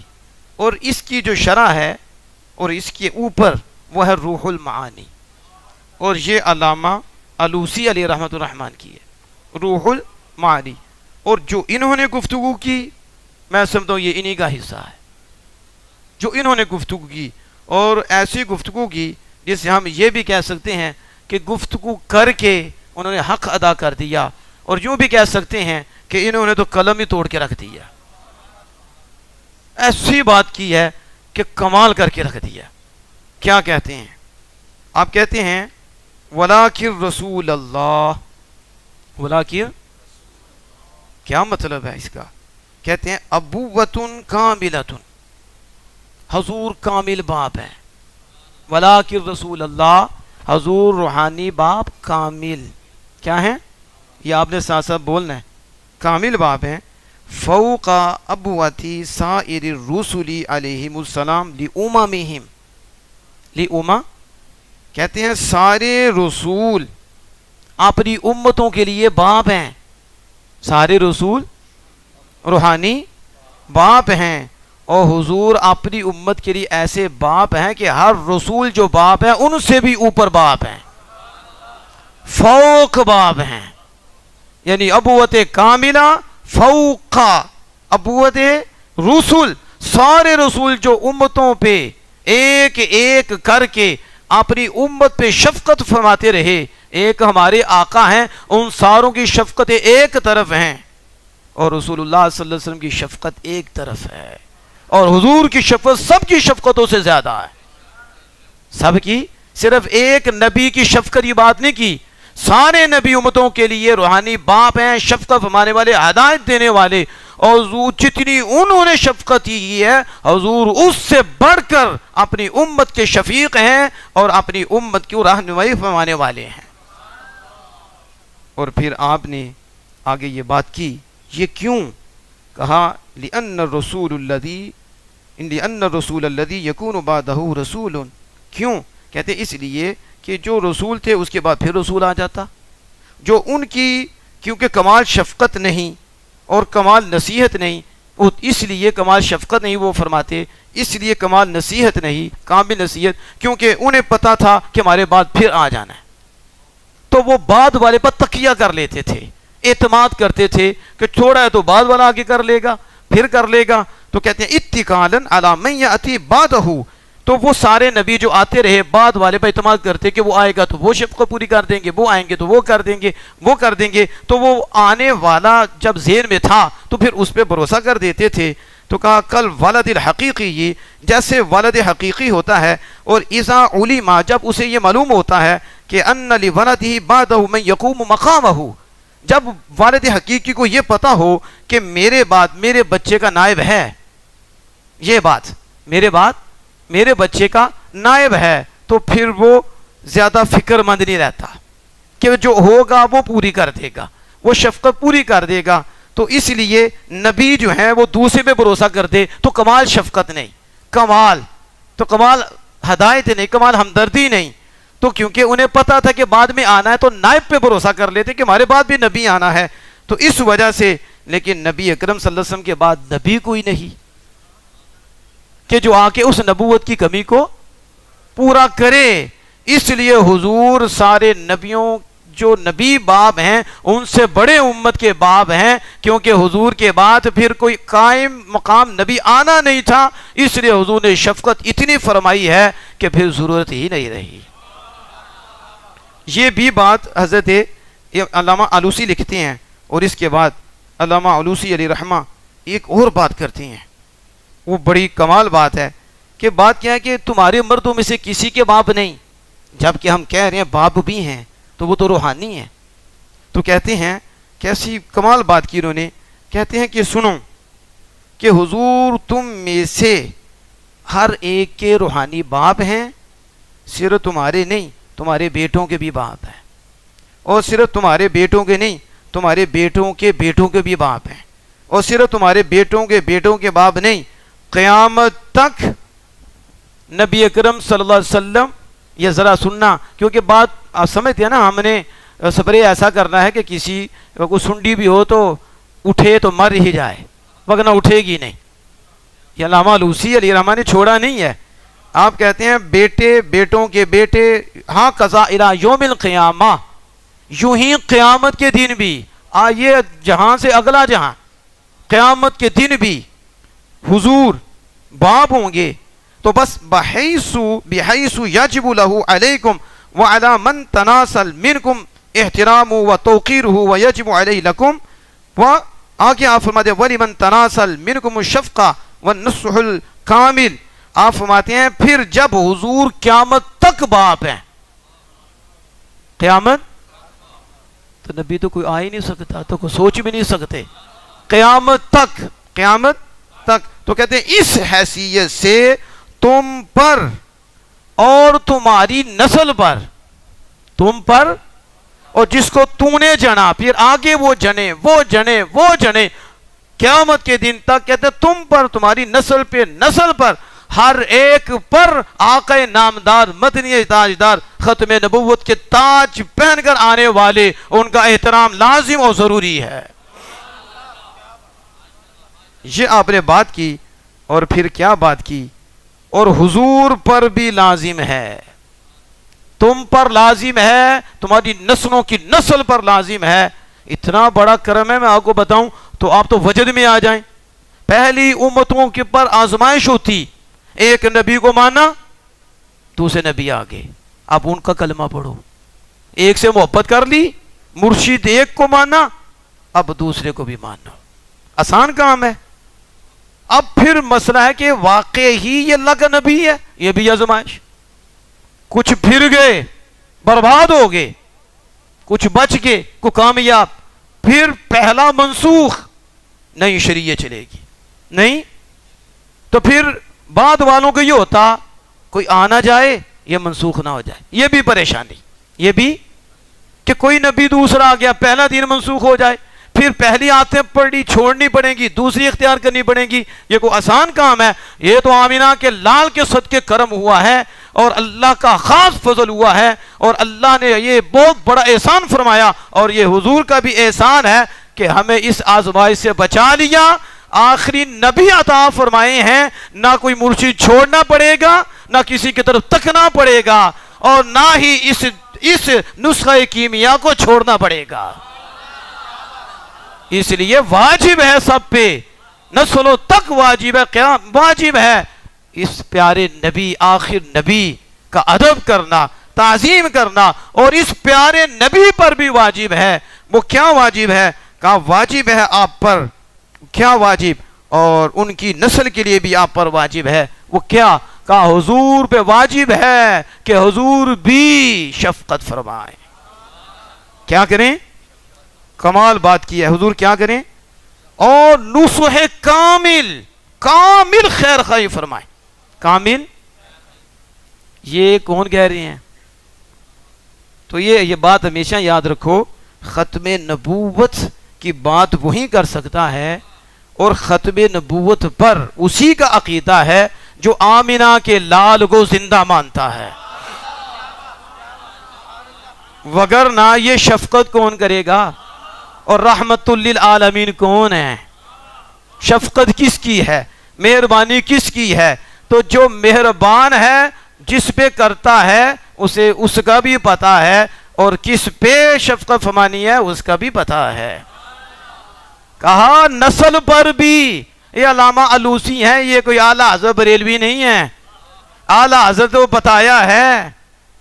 اور اس کی جو شرح ہے اور اس کے اوپر وہ ہے روح المعانی، اور یہ علامہ علوسی علیہ رحمۃ الرحمن کی ہے روح المعانی، اور جو انہوں نے گفتگو کی میں سمجھتا ہوں یہ انہی کا حصہ ہے، جو انہوں نے گفتگو کی، اور ایسی گفتگو کی جسے ہم یہ بھی کہہ سکتے ہیں کہ گفتگو کر کے انہوں نے حق ادا کر دیا، اور یوں بھی کہہ سکتے ہیں کہ انہوں نے تو قلم ہی توڑ کے رکھ دیا، ایسی بات کی ہے کہ کمال کر کے رکھ دیا۔ کیا کہتے ہیں آپ؟ کہتے ہیں وَلَٰكِن رسول اللہ، وَلَٰكِن کیا مطلب ہے اس کا؟ کہتے ہیں ابوۃ کاملۃ، حضور کامل باپ ہے، وَلَٰكِن رسول اللہ، حضور روحانی باپ کامل کیا ہیں؟ یہ آپ نے ساتھ ساتھ بولنا ہے، کامل باپ ہیں، فوق ابوتی سائر الرسل علیہم السلام لأممہم، لأمم کہتے ہیں سارے رسول اپنی امتوں کے لیے باپ ہیں، سارے رسول روحانی باپ ہیں، اور حضور اپنی امت کے لیے ایسے باپ ہیں کہ ہر رسول جو باپ ہیں ان سے بھی اوپر باپ ہیں، فوق باپ ہیں، یعنی ابوت کاملہ فوق ابوت رسول، سارے رسول جو امتوں پہ ایک ایک کر کے اپنی امت پہ شفقت فرماتے رہے، ایک ہمارے آقا ہیں، ان ساروں کی شفقت ایک طرف ہیں، اور رسول اللہ صلی اللہ علیہ وسلم کی شفقت ایک طرف ہے، اور حضور کی شفقت سب کی شفقتوں سے زیادہ ہے، سب کی، صرف ایک نبی کی شفقت کی بات نہیں کی، سارے نبی امتوں کے لیے روحانی باپ ہیں، شفقت فرمانے والے، ہدایت دینے والے، اور حضور جتنی انہوں نے شفقت کی ہے حضور اس سے بڑھ کر اپنی امت کے شفیق ہیں اور اپنی امت کی رہنمائی فرمانے والے ہیں۔ اور پھر آپ نے آگے یہ بات کی، یہ کیوں کہا؟ لأن الرسول الذي يكون بعده رسول، کیوں؟ کہتے اس لیے کہ جو رسول تھے اس کے بعد پھر رسول آ جاتا، جو ان کی کیونکہ کمال شفقت نہیں اور کمال نصیحت نہیں، اس لیے کمال شفقت نہیں وہ فرماتے، اس لیے کمال نصیحت نہیں، کامل نصیحت، کیونکہ انہیں پتا تھا کہ ہمارے بعد پھر آ جانا ہے، تو وہ بعد والے پر تکیہ کر لیتے تھے، اعتماد کرتے تھے کہ چھوڑا ہے تو بعد والا آگے کر لے گا، پھر کر لے گا، تو کہتے ہیں اتکالاً علی من یأتی بعدہ، تو وہ سارے نبی جو آتے رہے بعد والے پر اعتماد کرتے کہ وہ آئے گا تو وہ شفقت پوری کر دیں گے، وہ آئیں گے تو وہ کر دیں گے، وہ کر دیں گے، تو وہ آنے والا جب ذہن میں تھا تو پھر اس پہ بھروسہ کر دیتے تھے۔ تو کہا کل ولد الحقیقی، یہ جیسے ولد حقیقی ہوتا ہے، اور اذا علم، جب اسے یہ معلوم ہوتا ہے کہ ان لولدہ بعدہ من یقوم مقامہ، جب والد حقیقی کو یہ پتا ہو کہ میرے بعد میرے بچے کا نائب ہے، یہ بات میرے بعد میرے بچے کا نائب ہے، تو پھر وہ زیادہ فکر مند نہیں رہتا کہ جو ہوگا وہ پوری کر دے گا، وہ شفقت پوری کر دے گا، تو اس لیے نبی جو ہیں وہ دوسرے پہ بھروسہ کر دے تو کمال شفقت نہیں، کمال ہدایت نہیں، کمال ہمدردی نہیں، تو کیونکہ انہیں پتا تھا کہ بعد میں آنا ہے تو نائب پہ بھروسہ کر لیتے کہ ہمارے بعد بھی نبی آنا ہے، تو اس وجہ سے، لیکن نبی اکرم صلی اللہ علیہ وسلم کے بعد نبی کوئی نہیں کہ جو آ کے اس نبوت کی کمی کو پورا کرے، اس لیے حضور سارے نبیوں جو نبی باپ ہیں ان سے بڑے امت کے باپ ہیں، کیونکہ حضور کے بعد پھر کوئی قائم مقام نبی آنا نہیں تھا، اس لیے حضور نے شفقت اتنی فرمائی ہے کہ پھر ضرورت ہی نہیں رہی۔ یہ بھی بات حضرت علامہ علوسی لکھتے ہیں، اور اس کے بعد علامہ علوسی علیہ رحمہ ایک اور بات کرتے ہیں، وہ بڑی کمال بات ہے، کہ بات کیا ہے کہ تمہارے مردوں میں سے کسی کے باپ نہیں، جبکہ ہم کہہ رہے ہیں باپ بھی ہیں تو وہ تو روحانی ہیں. تو کہتے ہیں کیسی کمال بات کی انہوں نے. کہتے ہیں کہ سنو کہ حضور تم میں سے ہر ایک کے روحانی باپ ہیں، صرف تمہارے نہیں، تمہارے بیٹوں کے بھی باپ ہیں، اور صرف تمہارے بیٹوں کے نہیں، تمہارے بیٹوں کے بھی باپ ہیں، اور صرف تمہارے بیٹوں کے باپ نہیں، قیامت تک. نبی اکرم صلی اللہ علیہ وسلم، یہ ذرا سننا کیونکہ بات آپ سمجھتے ہیں نا، ہم نے سپرے ایسا کرنا ہے کہ کسی کو سنڈی بھی ہو تو اٹھے تو مر ہی جائے، وگرنہ اٹھے گی نہیں. یہ علامہ علوسی علیہ الرحمہ نے چھوڑا نہیں ہے. آپ کہتے ہیں بیٹوں کے بیٹے، ہاں قضا الی یوم القیامہ، یوں ہی قیامت کے دن بھی، یہ جہاں سے اگلا جہاں، قیامت کے دن بھی حضور باپ ہوں گے. تو بس بحیث یجب لہ علیکم وعلی من تناسل منکم احترام و توقیر و یجب علیہ لکم. و آگے آپ فرماتے ہیں ولی من تناسل منکم الشفقہ والنصح الکامل. آپ فرماتے ہیں پھر جب حضور قیامت تک باپ ہیں، قیامت تو نبی تو کوئی آ ہی نہیں سکتا، تو کوئی سوچ بھی نہیں سکتے. قیامت تک تو کہتے ہیں اس حیثیت سے تم پر اور تمہاری نسل پر، تم پر اور جس کو تو نے جنا، پھر آگے وہ جنے قیامت کے دن تک. کہتے ہیں تم پر، تمہاری نسل پر، ہر ایک پر آقا نامدار مدنی تاجدار ختم نبوت کے تاج پہن کر آنے والے، ان کا احترام لازم اور ضروری ہے. یہ آپ نے بات کی، اور پھر کیا بات کی؟ اور حضور پر بھی لازم ہے، تم پر لازم ہے، تمہاری نسلوں کی نسل پر لازم ہے. اتنا بڑا کرم ہے، میں آپ کو بتاؤں تو آپ تو وجد میں آ جائیں. پہلی امتوں کے پر آزمائش ہوتی، ایک نبی کو مانا، دوسرے نبی آگے، اب ان کا کلمہ پڑھو. ایک سے محبت کر لی، مرشد ایک کو مانا، اب دوسرے کو بھی ماننا. آسان کام ہے. اب پھر مسئلہ ہے کہ واقع ہی یہ اللہ کا نبی ہے، یہ بھی آزمائش. کچھ پھر گئے، برباد ہو گئے، کچھ بچ گئے، کو کامیاب. پھر پہلا منسوخ، نئی شریعت چلے گی، نہیں تو پھر بعد والوں کو یہ ہوتا کوئی آنا جائے، یہ منسوخ نہ ہو جائے. یہ بھی پریشانی، یہ بھی کہ کوئی نبی دوسرا آ گیا، پہلا دین منسوخ ہو جائے، پھر پہلی آیتیں پڑھی چھوڑنی پڑیں گی، دوسری اختیار کرنی پڑیں گی. یہ کوئی آسان کام ہے؟ یہ تو آمینہ کے لال کے صدقے کرم ہوا ہے، اور اللہ کا خاص فضل ہوا ہے، اور اللہ نے یہ بہت بڑا احسان فرمایا. اور یہ حضور کا بھی احسان ہے کہ ہمیں اس آزمائش سے بچا لیا. آخری نبی عطا فرمائے ہیں، نہ کوئی مرشد چھوڑنا پڑے گا، نہ کسی کی طرف تکنا پڑے گا، اور نہ ہی اس نسخہ کیمیا کو چھوڑنا پڑے گا. اس لیے واجب ہے سب پہ، نسلوں تک واجب ہے، قیام واجب ہے اس پیارے نبی، آخر نبی کا ادب کرنا، تعظیم کرنا. اور اس پیارے نبی پر بھی واجب ہے. وہ کیا واجب ہے؟ کہا واجب ہے آپ پر. کیا واجب؟ اور ان کی نسل کے لیے بھی آپ پر واجب ہے. وہ کیا؟ کہا حضور پہ واجب ہے کہ حضور بھی شفقت فرمائے. کیا کریں؟ کمال بات کی ہے. حضور کیا کریں؟ اور نصح کامل خیر خواہی فرمائے. کامل یہ کون کہہ رہے ہیں؟ تو یہ بات ہمیشہ یاد رکھو، ختم نبوت کی بات وہی کر سکتا ہے، اور ختم نبوت پر اسی کا عقیدہ ہے جو آمینہ کے لال کو زندہ مانتا ہے. وگرنہ یہ شفقت کون کرے گا؟ اور رحمت للعالمین کون ہے؟ شفقت کس کی ہے؟ مہربانی کس کی ہے؟ تو جو مہربان ہے، جس پہ کرتا ہے اسے اس کا بھی پتا ہے، اور کس پہ شفقت فرمانی ہے اس کا بھی پتا ہے. کہا نسل پر بھی. یہ علامہ علوسی ہیں، یہ کوئی اعلیٰ حضرت بریلوی نہیں ہے. اعلیٰ حضرت کو بتایا ہے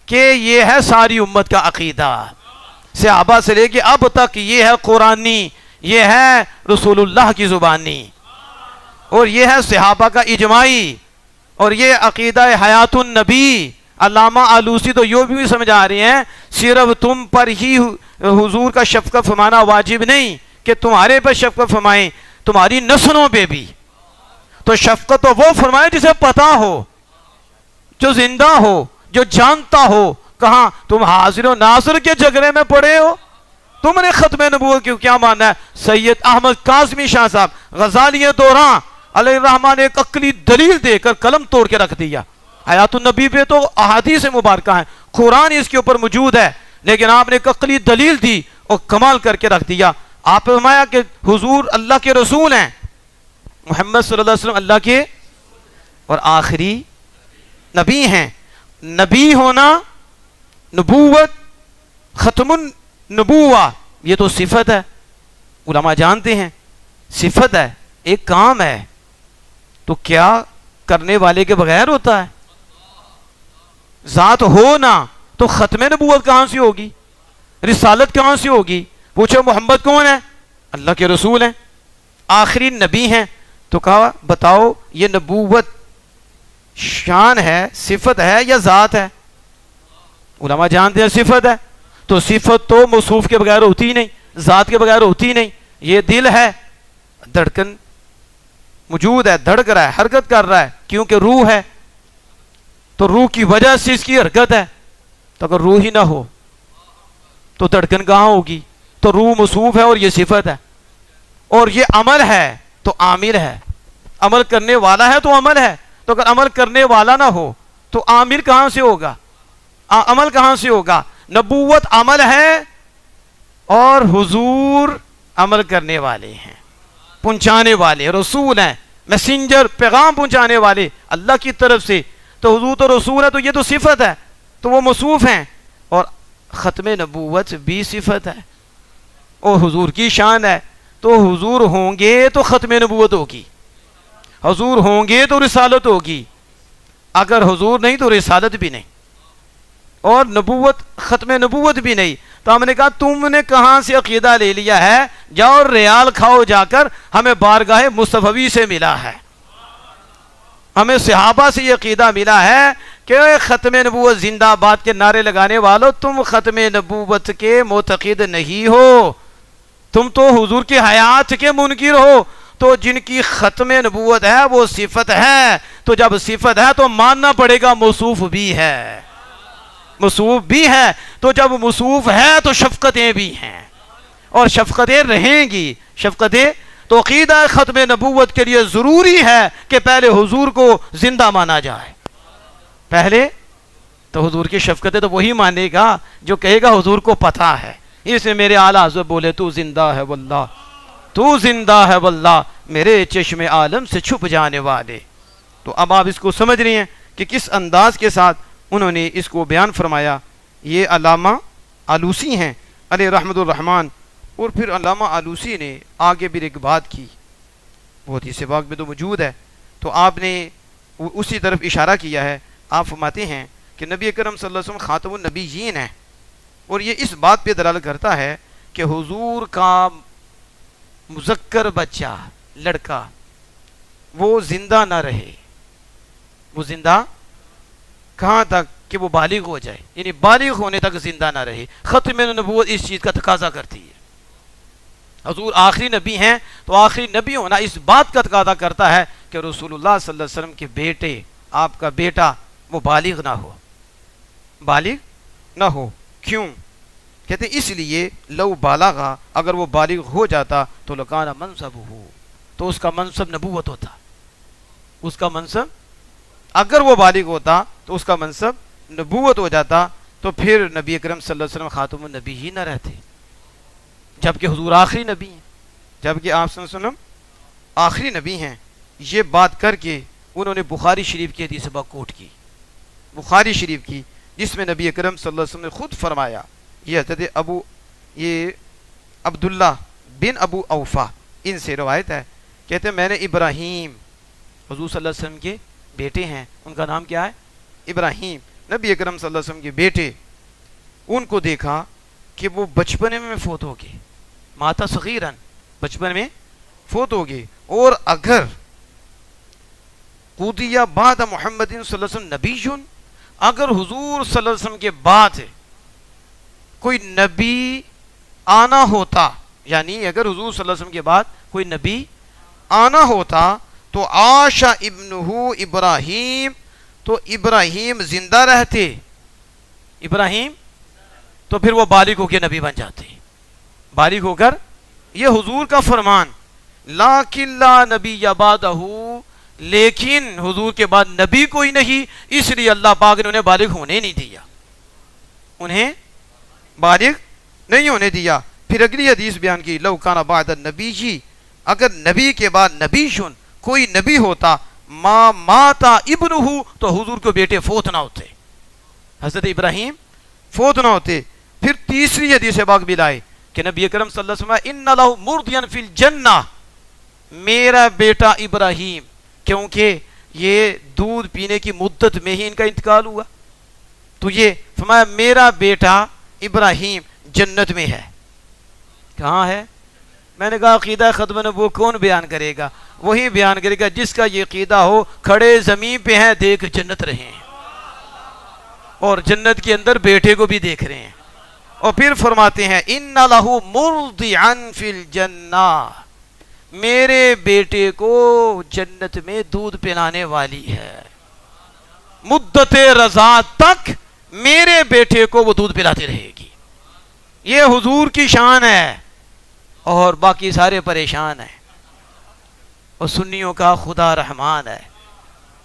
کہ یہ ہے ساری امت کا عقیدہ، صحابہ سے لے کے اب تک یہ ہے قرآنی، یہ ہے رسول اللہ کی زبانی، اور یہ ہے صحابہ کا اجماعی، اور یہ عقیدہ حیات النبی علامہ آلوسی تو یہ بھی سمجھا رہے ہیں صرف تم پر ہی حضور کا شفقت فرمانا واجب نہیں کہ تمہارے پر شفقت فرمائیں، تمہاری نسلوں پہ بھی. تو شفقت تو وہ فرمائے جسے پتا ہو، جو زندہ ہو، جو جانتا ہو. کہاں تم حاضر و ناظر کے جھگڑے میں پڑے ہو؟ تم نے ختم نبوت کیوں کیا مانا ہے؟ سید احمد قاسمی شاہ صاحب غزالی دوران علیہ الرحمن نے ایک عقلی دلیل دے کر قلم توڑ کے رکھ دیا. حیات النبی پہ تو احادیث مبارکہ ہیں، قرآن اس کے اوپر موجود ہے، لیکن آپ نے ایک عقلی دلیل دی اور کمال کر کے رکھ دیا. آپ نے فرمایا کہ حضور اللہ کے رسول ہیں، محمد صلی اللہ علیہ وسلم اللہ کے اور آخری نبی ہیں. نبی ہونا، نبوت، ختم النبوہ، یہ تو صفت ہے. علماء جانتے ہیں صفت ہے، ایک کام ہے. تو کیا کرنے والے کے بغیر ہوتا ہے؟ ذات ہونا تو ختم نبوت کہاں سے ہوگی؟ رسالت کہاں سے ہوگی؟ پوچھو محمد کون ہے؟ اللہ کے رسول ہیں، آخری نبی ہیں. تو کہا بتاؤ یہ نبوت شان ہے، صفت ہے یا ذات ہے؟ علماء جانتے ہیں صفت ہے. تو صفت تو موصوف کے بغیر ہوتی ہی نہیں، ذات کے بغیر ہوتی ہی نہیں. یہ دل ہے، دھڑکن موجود ہے، دھڑک رہا ہے، حرکت کر رہا ہے کیونکہ روح ہے. تو روح کی وجہ سے اس کی حرکت ہے. تو اگر روح ہی نہ ہو تو دھڑکن کہاں ہوگی؟ تو روح موصوف ہے اور یہ صفت ہے. اور یہ عمل ہے تو عامل ہے، عمل کرنے والا ہے تو عمل ہے. تو اگر عمل کرنے والا نہ ہو تو عامل کہاں سے ہوگا؟ عمل کہاں سے ہوگا؟ نبوت عمل ہے اور حضور عمل کرنے والے ہیں، پہنچانے والے رسول ہیں، میسنجر، پیغام پہنچانے والے اللہ کی طرف سے. تو حضور تو رسول ہے، تو یہ تو صفت ہے، تو وہ موصوف ہیں. اور ختم نبوت بھی صفت ہے اور حضور کی شان ہے. تو حضور ہوں گے تو ختم نبوت ہوگی، حضور ہوں گے تو رسالت ہوگی، اگر حضور نہیں تو رسالت بھی نہیں اور نبوت، ختم نبوت بھی نہیں. تو ہم نے کہا تم نے کہاں سے عقیدہ لے لیا ہے؟ جاؤ ریال کھاؤ جا کر، ہمیں بارگاہ مصطفی سے ملا ہے، ہمیں صحابہ سے یہ عقیدہ ملا ہے کہ ختم نبوت زندہ باد کے نعرے لگانے والوں، تم ختم نبوت کے معتقد نہیں ہو، تم تو حضور کی حیات کے منکر ہو. تو جن کی ختم نبوت ہے وہ صفت ہے. تو جب صفت ہے تو ماننا پڑے گا موصوف بھی ہے، موصوف بھی ہے. تو جب موصوف ہے تو شفقتیں بھی ہیں اور شفقتیں رہیں گی. شفقتیں تو عقیدہ ختم نبوت کے لیے ضروری ہے کہ پہلے حضور کو زندہ مانا جائے. پہلے تو حضور کی شفقتیں تو وہی مانے گا جو کہے گا حضور کو پتہ ہے. اس میں میرے اعلیٰ حضرت بولے تو زندہ ہے واللہ، تو زندہ ہے واللہ، میرے چشم عالم سے چھپ جانے والے. تو اب آپ اس کو سمجھ رہی ہیں کہ کس انداز کے ساتھ انہوں نے اس کو بیان فرمایا. یہ علامہ آلوسی ہیں علیہ رحمت الرحمن. اور پھر علامہ آلوسی نے آگے بھی ایک بات کی، بہت ہی سباق میں تو موجود ہے. تو آپ نے اسی طرف اشارہ کیا ہے. آپ فرماتے ہیں کہ نبی اکرم صلی اللہ علیہ وسلم خاتم النبیین ہیں، اور یہ اس بات پہ دلالت کرتا ہے کہ حضور کا مذکر بچہ، لڑکا، وہ زندہ نہ رہے. وہ زندہ کہاں تک کہ وہ بالغ ہو جائے، یعنی بالغ ہونے تک زندہ نہ رہے. ختم نبوت اس چیز کا تقاضا کرتی ہے. حضور آخری نبی ہیں تو آخری نبی ہونا اس بات کا تقاضا کرتا ہے کہ رسول اللہ صلی اللہ علیہ وسلم کے بیٹے، آپ کا بیٹا، وہ بالغ نہ ہو، بالغ نہ ہو. کیوں؟ کہتے ہیں اس لیے لو بالغا، اگر وہ بالغ ہو جاتا تو لکان منصب ہو، تو اس کا منصب نبوت ہوتا. اس کا منصب، اگر وہ بالغ ہوتا تو اس کا منصب نبوت ہو جاتا. تو پھر نبی اکرم صلی اللہ علیہ وسلم خاتم النبی ہی نہ رہتے، جبکہ حضور آخری نبی ہیں، جبکہ آپ صلی اللہ علیہ وسلم آخری نبی ہیں. یہ بات کر کے انہوں نے بخاری شریف کی حدیث کوٹ کی، بخاری شریف کی، جس میں نبی اکرم صلی اللہ علیہ وسلم نے خود فرمایا. یہ حضرت یہ عبداللہ بن ابو اوفا، ان سے روایت ہے. کہتے ہیں میں نے ابراہیم، حضور صلی اللہ علیہ وسلم کے بیٹے ہیں، ان کا نام کیا ہے؟ ابراہیم، نبی اکرم صلی اللہ علیہ وسلم کے بیٹے. ان کو دیکھا کہ وہ بچپنے میں فوت ہو گئے، ماتا صغیرن، بچپن میں فوت ہو گئے. اور اگر قودیہ بعد محمد صلی اللہ علیہ وسلم نبی، اگر حضور صلی اللہ علیہ وسلم کے بعد کوئی نبی آنا ہوتا، یعنی اگر حضور صلی اللہ علیہ وسلم کے بعد کوئی نبی آنا ہوتا تو عاش ابنہ ابراہیم، تو ابراہیم زندہ رہتے، ابراہیم تو پھر وہ بالغ ہو کے نبی بن جاتے، بالغ ہو کر، یہ حضور کا فرمان، لیکن لا نبی بعدہ، لیکن حضور کے بعد نبی کوئی نہیں، اس لیے اللہ پاک نے انہیں بالغ ہونے نہیں دیا، انہیں بالغ نہیں ہونے دیا۔ پھر اگلی حدیث بیان کی، لو کان بعد النبی جی، اگر نبی کے بعد نبی شن، کوئی نبی ہوتا، ما ماتا ابنہ، تو حضور کو بیٹے فوت نہ ہوتے، حضرت ابراہیم فوت نہ ہوتے۔ پھر تیسری حدیث پاک بھی لائے کہ نبی اکرم صلی اللہ علیہ وسلم ان لہ مردیا فی الجنہ، میرا بیٹا ابراہیم، کیونکہ یہ دودھ پینے کی مدت میں ہی ان کا انتقال ہوا، تو یہ فرمایا میرا بیٹا ابراہیم جنت میں ہے۔ کہاں ہے؟ میں نے کہا عقیدہ ختم نبوت کون بیان کرے گا؟ وہی بیان کرے گا جس کا یہ عقیدہ ہو کھڑے زمین پہ ہیں دیکھ جنت رہے ہیں، اور جنت کے اندر بیٹے کو بھی دیکھ رہے ہیں۔ اور پھر فرماتے ہیں ان لہ مرضعا فی الجنہ، میرے بیٹے کو جنت میں دودھ پلانے والی ہے، مدت رضا تک میرے بیٹے کو وہ دودھ پلاتی رہے گی۔ یہ حضور کی شان ہے، اور باقی سارے پریشان ہیں، اور سنیوں کا خدا رحمان ہے۔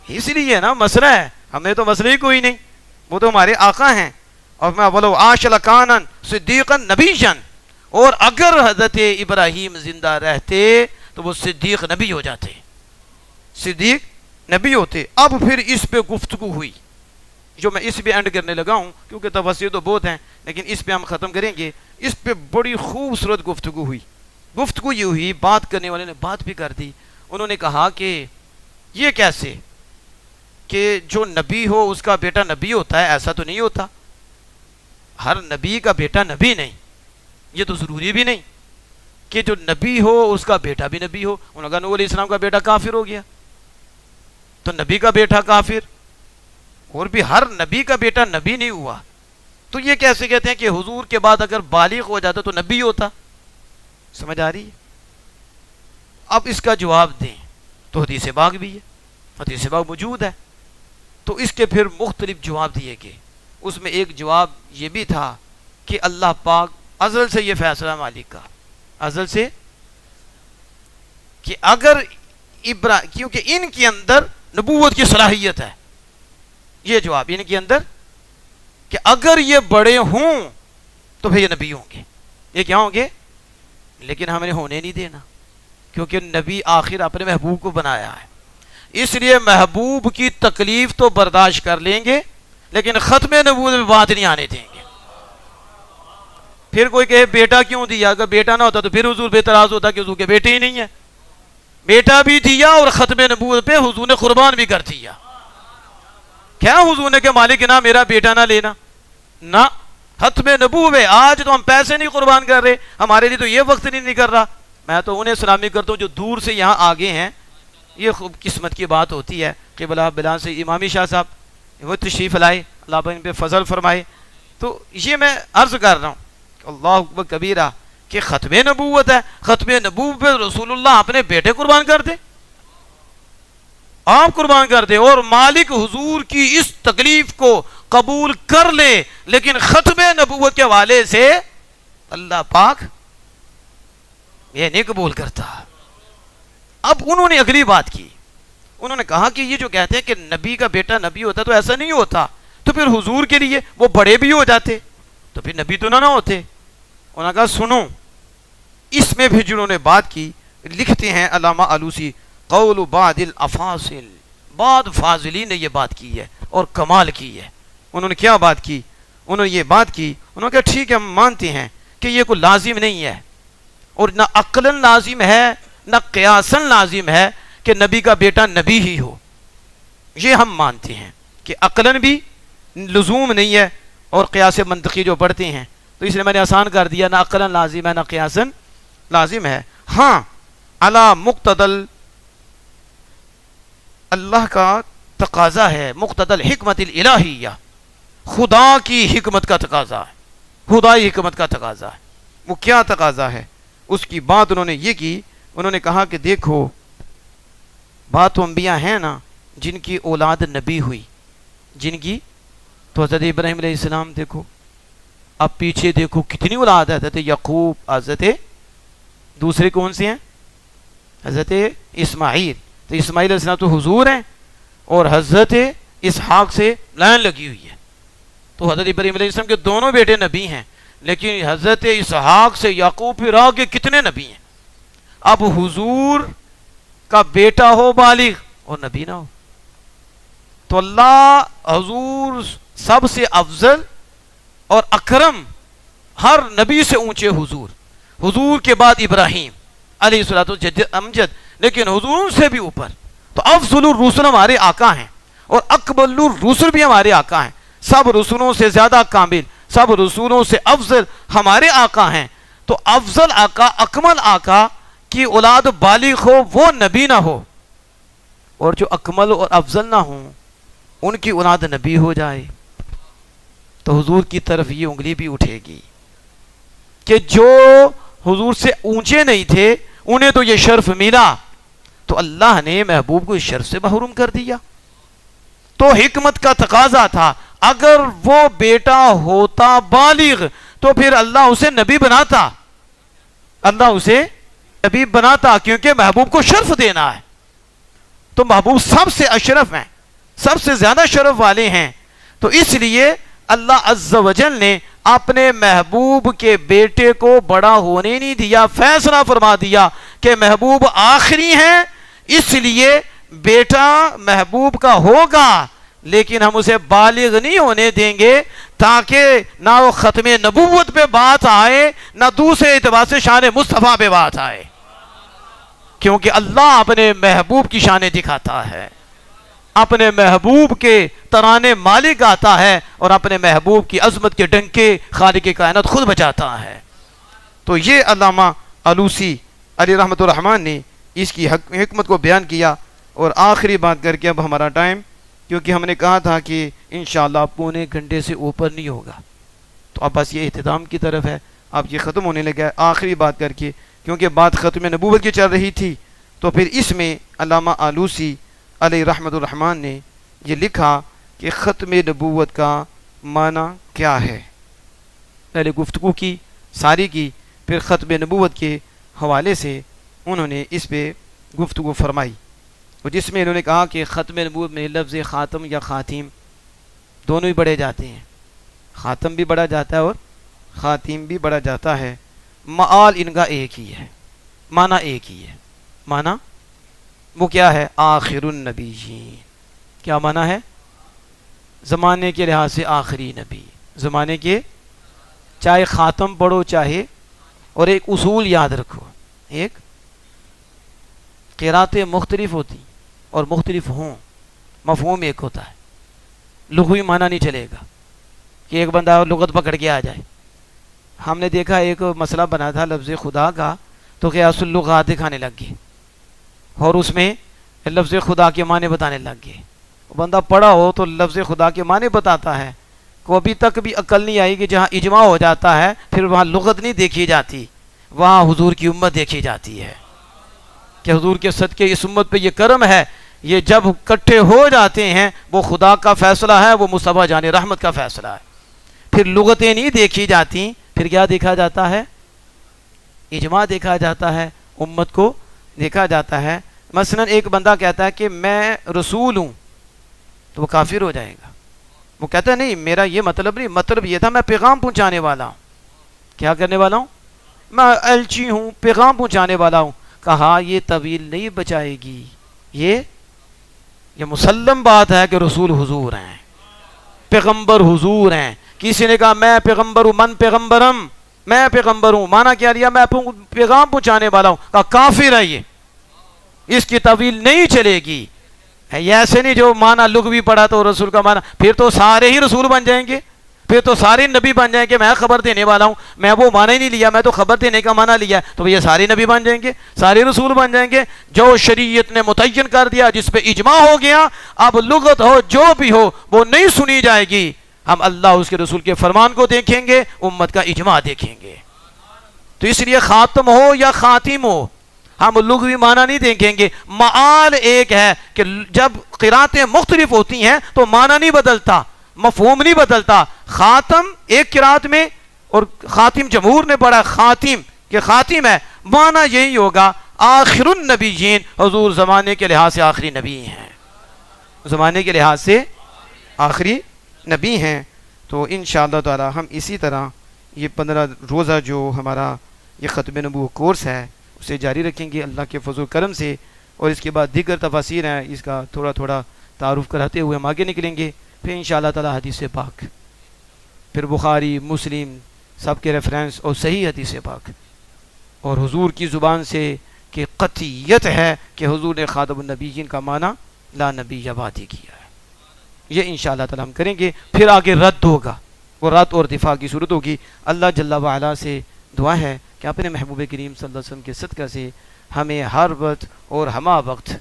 اس لیے نا مسئلہ ہے، ہمیں تو مسئلہ ہی کوئی نہیں، وہ تو ہمارے آقا ہیں۔ اور میں بولو عاش لکانا صدیقا نبیًا، اور اگر حضرت ابراہیم زندہ رہتے تو وہ صدیق نبی ہو جاتے، صدیق نبی ہوتے۔ اب پھر اس پہ گفتگو ہوئی، جو میں اس پہ اینڈ کرنے لگا ہوں، کیونکہ تفسیر تو بہت ہیں لیکن اس پہ ہم ختم کریں گے۔ اس پہ بڑی خوبصورت گفتگو ہوئی۔ گفتگو یہ ہوئی، بات کرنے والے نے بات بھی کر دی، انہوں نے کہا کہ یہ کیسے کہ جو نبی ہو اس کا بیٹا نبی ہوتا ہے؟ ایسا تو نہیں ہوتا، ہر نبی کا بیٹا نبی نہیں، یہ تو ضروری بھی نہیں کہ جو نبی ہو اس کا بیٹا بھی نبی ہو۔ انہوں نے کہا نوح علیہ السلام کا بیٹا کافر ہو گیا، تو نبی کا بیٹا کافر، اور بھی ہر نبی کا بیٹا نبی نہیں ہوا، تو یہ کیسے کہتے ہیں کہ حضور کے بعد اگر بالغ ہو جاتا تو نبی ہوتا؟ سمجھ آ رہی ہے؟ اب اس کا جواب دیں تو حدیث پاک بھی ہے، حدیث پاک موجود ہے، تو اس کے پھر مختلف جواب دیے گئے۔ اس میں ایک جواب یہ بھی تھا کہ اللہ پاک ازل سے یہ فیصلہ مالک کا، ازل سے، کہ اگر کیونکہ ان کے اندر نبوت کی صلاحیت ہے، یہ جواب ان کے اندر، کہ اگر یہ بڑے ہوں تو پھر یہ نبی ہوں گے، یہ کیا ہوں گے؟ لیکن ہمیں ہونے نہیں دینا، کیونکہ نبی آخر اپنے محبوب کو بنایا ہے، اس لیے محبوب کی تکلیف تو برداشت کر لیں گے لیکن ختم نبوت میں بات نہیں آنے دیں گے۔ پھر کوئی کہے بیٹا کیوں دیا؟ اگر بیٹا نہ ہوتا تو پھر حضور پہ اعتراض ہوتا کہ حضور کے بیٹے ہی نہیں ہے، بیٹا بھی دیا اور ختم نبوت پہ حضور نے قربان بھی کر دیا۔ کیا حضور نے کہ مالک نہ میرا بیٹا نہ لینا، نہ ختم نبوت ہے۔ آج تو ہم پیسے نہیں قربان کر رہے، ہمارے لیے تو یہ وقت نہیں کر رہا۔ میں تو انہیں سلامی کرتا ہوں جو دور سے یہاں آگے ہیں، یہ خوب قسمت کی بات ہوتی ہے کہ بلا بلان سے امامی شاہ صاحب وہ تشریف لائے، اللہ ان پہ فضل فرمائے۔ تو یہ میں عرض کر رہا ہوں کہ اللہ اکبر کبیرہ کہ ختم نبوت ہے، ختم نبوت پہ رسول اللہ اپنے بیٹے قربان کر دے، آپ قربان کر دے، اور مالک حضور کی اس تکلیف کو قبول کر لے، لیکن ختم نبوت کے حوالے سے اللہ پاک یہ نہیں قبول کرتا۔ اب انہوں نے اگلی بات کی، انہوں نے کہا کہ یہ جو کہتے ہیں کہ نبی کا بیٹا نبی ہوتا تو ایسا نہیں ہوتا، تو پھر حضور کے لیے وہ بڑے بھی ہو جاتے تو پھر نبی تو نہ ہوتے۔ انہوں نے کہا سنو، اس میں بھی جنہوں نے بات کی، لکھتے ہیں علامہ آلوسی، قول بعض الافاضل، بعض فاضلین نے یہ بات کی ہے اور کمال کی ہے۔ انہوں نے کیا بات کی؟ انہوں نے یہ بات کی، انہوں نے کہا ٹھیک ہے ہم مانتے ہیں کہ یہ کوئی لازم نہیں ہے، اور نہ عقلاً لازم ہے نہ قیاساً لازم ہے کہ نبی کا بیٹا نبی ہی ہو، یہ ہم مانتے ہیں کہ عقلاً بھی لزوم نہیں ہے، اور قیاس منطقی جو پڑھتے ہیں تو اس لیے میں نے آسان کر دیا، نہ عقلاً لازم ہے نہ قیاساً لازم ہے۔ ہاں علی مقتدل، اللہ کا تقاضا ہے، مقتدل حکمت الالہیہ، خدا کی حکمت کا تقاضا ہے، خدائی حکمت کا تقاضا ہے۔ وہ کیا تقاضا ہے؟ اس کی بات انہوں نے یہ کی، انہوں نے کہا کہ دیکھو بات تو انبیاء ہیں نا جن کی اولاد نبی ہوئی، جن کی تو حضرت ابراہیم علیہ السلام دیکھو، اب پیچھے دیکھو کتنی اولاد ہے، حضرت یعقوب، حضرت دوسرے کون سے ہیں، حضرت اسماعیل، تو اسماعیل علیہ السلام تو حضور ہیں، اور حضرت اسحاق سے لائن لگی ہوئی ہے، تو حضرت ابراہیم علیہ السلام کے دونوں بیٹے نبی ہیں، لیکن حضرت اسحاق سے یعقوب پھر آگے کتنے نبی ہیں؟ اب حضور کا بیٹا ہو بالغ اور نبی نہ ہو، تو اللہ حضور سب سے افضل اور اکرم، ہر نبی سے اونچے حضور، حضور کے بعد ابراہیم علیہ الصلوۃ والجد امجد، لیکن حضور سے بھی اوپر، تو افضل الرسل ہمارے آقا ہیں، اور اکمل الرسل بھی ہمارے آقا ہیں، سب رسولوں سے زیادہ کامل، سب رسولوں سے افضل ہمارے آقا ہیں، تو افضل آقا، اکمل آقا کی اولاد بالغ ہو وہ نبی نہ ہو، اور جو اکمل اور افضل نہ ہوں ان کی اولاد نبی ہو جائے، تو حضور کی طرف یہ انگلی بھی اٹھے گی کہ جو حضور سے اونچے نہیں تھے انہیں تو یہ شرف ملا، تو اللہ نے محبوب کو اس شرف سے محروم کر دیا۔ تو حکمت کا تقاضا تھا، اگر وہ بیٹا ہوتا بالغ تو پھر اللہ اسے نبی بناتا، اللہ اسے نبی بناتا، کیونکہ محبوب کو شرف دینا ہے، تو محبوب سب سے اشرف ہیں، سب سے زیادہ شرف والے ہیں، تو اس لیے اللہ عز و جل نے اپنے محبوب کے بیٹے کو بڑا ہونے نہیں دیا، فیصلہ فرما دیا کہ محبوب آخری ہیں، اس لیے بیٹا محبوب کا ہوگا، لیکن ہم اسے بالغ نہیں ہونے دیں گے تاکہ نہ وہ ختم نبوت پہ بات آئے نہ دوسرے اعتبار سے شان مصطفیٰ پہ بات آئے، کیونکہ اللہ اپنے محبوب کی شانیں دکھاتا ہے، اپنے محبوب کے ترانے مالک آتا ہے، اور اپنے محبوب کی عظمت کے ڈنکے خالق کائنات خود بجاتا ہے۔ تو یہ علامہ آلوسی علیہ رحمۃ الرحمن نے اس کی حکمت کو بیان کیا۔ اور آخری بات کر کے اب ہمارا ٹائم، کیونکہ ہم نے کہا تھا کہ انشاءاللہ پونے گھنٹے سے اوپر نہیں ہوگا، تو اب بس یہ اختتام کی طرف ہے، اب یہ ختم ہونے لگا ہے۔ آخری بات کر کے، کیونکہ بات ختم نبوت کی چل رہی تھی، تو پھر اس میں علامہ آلوسی علیہ رحمۃ الرحمن نے یہ لکھا کہ ختم نبوت کا معنی کیا ہے۔ پہلے گفتگو کی ساری کی، پھر ختم نبوت کے حوالے سے انہوں نے اس پہ گفتگو فرمائی، اور جس میں انہوں نے کہا کہ ختم نبوت میں لفظ خاتم یا خاتم دونوں ہی بڑھے جاتے ہیں، خاتم بھی بڑھا جاتا ہے اور خاتم بھی بڑھا جاتا ہے، معال ان کا ایک ہی ہے، معنی ایک ہی ہے۔ معنی وہ کیا ہے؟ آخر النبیین۔ کیا معنی ہے؟ زمانے کے لحاظ سے آخری نبی، زمانے کے، چاہے خاتم پڑھو چاہے، اور ایک اصول یاد رکھو، ایک قراتیں مختلف ہوتی اور مختلف ہوں، مفہوم ایک ہوتا ہے، لغوی معنی نہیں چلے گا کہ ایک بندہ لغت پکڑ کے آ جائے۔ ہم نے دیکھا ایک مسئلہ بنا تھا لفظ خدا کا، تو قیاس اللغات دکھانے لگ گئے، اور اس میں لفظ خدا کے معنی بتانے لگ گئے۔ بندہ پڑھا ہو تو لفظ خدا کے معنی بتاتا ہے، کو ابھی تک بھی عقل نہیں آئی کہ جہاں اجماع ہو جاتا ہے پھر وہاں لغت نہیں دیکھی جاتی، وہاں حضور کی امت دیکھی جاتی ہے، کہ حضور کے صدقے اس امت پہ یہ کرم ہے، یہ جب کٹھے ہو جاتے ہیں وہ خدا کا فیصلہ ہے، وہ مصطفیٰ جان رحمت کا فیصلہ ہے، پھر لغتیں نہیں دیکھی جاتی، پھر کیا دیکھا جاتا ہے؟ اجماع دیکھا جاتا ہے، امت کو دیکھا جاتا ہے۔ مثلا ایک بندہ کہتا ہے کہ میں رسول ہوں، تو وہ کافر ہو جائے گا۔ وہ کہتا ہے نہیں میرا یہ مطلب نہیں، مطلب یہ تھا میں پیغام پہنچانے والا ہوں۔ کیا کرنے والا ہوں؟ میں ایلچی ہوں، پیغام پہنچانے والا ہوں۔ کہا یہ طویل نہیں بچائے گی، یہ مسلم بات ہے کہ رسول حضور ہیں، پیغمبر حضور ہیں۔ کسی نے کہا میں پیغمبر ہوں، من پیغمبرم، میں پیغمبر ہوں، مانا کیا لیا؟ میں پیغام پہنچانے والا ہوں۔ کہا کافر ہے یہ، اس کی طویل نہیں چلے گی۔ یہ ایسے نہیں جو مانا لغوی پڑھا تو رسول کا مانا، پھر تو سارے ہی رسول بن جائیں گے، پھر تو سارے نبی بن جائیں گے۔ میں خبر دینے والا ہوں، میں وہ معنی ہی نہیں لیا، میں تو خبر دینے کا معنی لیا، تو یہ سارے نبی بن جائیں گے، سارے رسول بن جائیں گے۔ جو شریعت نے متعین کر دیا، جس پہ اجماع ہو گیا، اب لغت ہو جو بھی ہو وہ نہیں سنی جائے گی۔ ہم اللہ اس کے رسول کے فرمان کو دیکھیں گے، امت کا اجماع دیکھیں گے. تو اس لیے خاتم ہو یا خاتم ہو، ہم لغوی معنی نہیں دیکھیں گے. معال ایک ہے کہ جب قراتیں مختلف ہوتی ہیں تو معنی نہیں بدلتا، مفہوم نہیں بدلتا. خاتم ایک قرات میں اور خاتم جمہور نے پڑھا خاتم کہ خاتم ہے، معنی یہی ہوگا آخر النبیین، حضور زمانے کے لحاظ سے آخری نبی ہیں، زمانے کے لحاظ سے آخری نبی ہیں. تو انشاءاللہ تعالی ہم اسی طرح یہ 15 روزہ جو ہمارا یہ ختم نبوت کورس ہے اسے جاری رکھیں گے اللہ کے فضل و کرم سے. اور اس کے بعد دیگر تفاسیر ہیں، اس کا تھوڑا تھوڑا تعارف کراتے ہوئے ہم آگے نکلیں گے. پھر انشاءاللہ تعالی حدیث پاک، پھر بخاری مسلم سب کے ریفرنس اور صحیح حدیث پاک اور حضور کی زبان سے کہ قطعیت ہے کہ حضور نے خاتم النبیین کا معنی لا نبی بعدی کیا ہے. یہ انشاءاللہ تعالی ہم کریں گے. پھر آگے رد ہوگا، وہ رد اور دفاع کی صورت ہوگی. اللہ جل وعلا سے دعا ہے کہ اپنے محبوب کریم صلی اللہ علیہ وسلم کے صدقہ سے ہمیں ہر وقت اور ہمہ وقت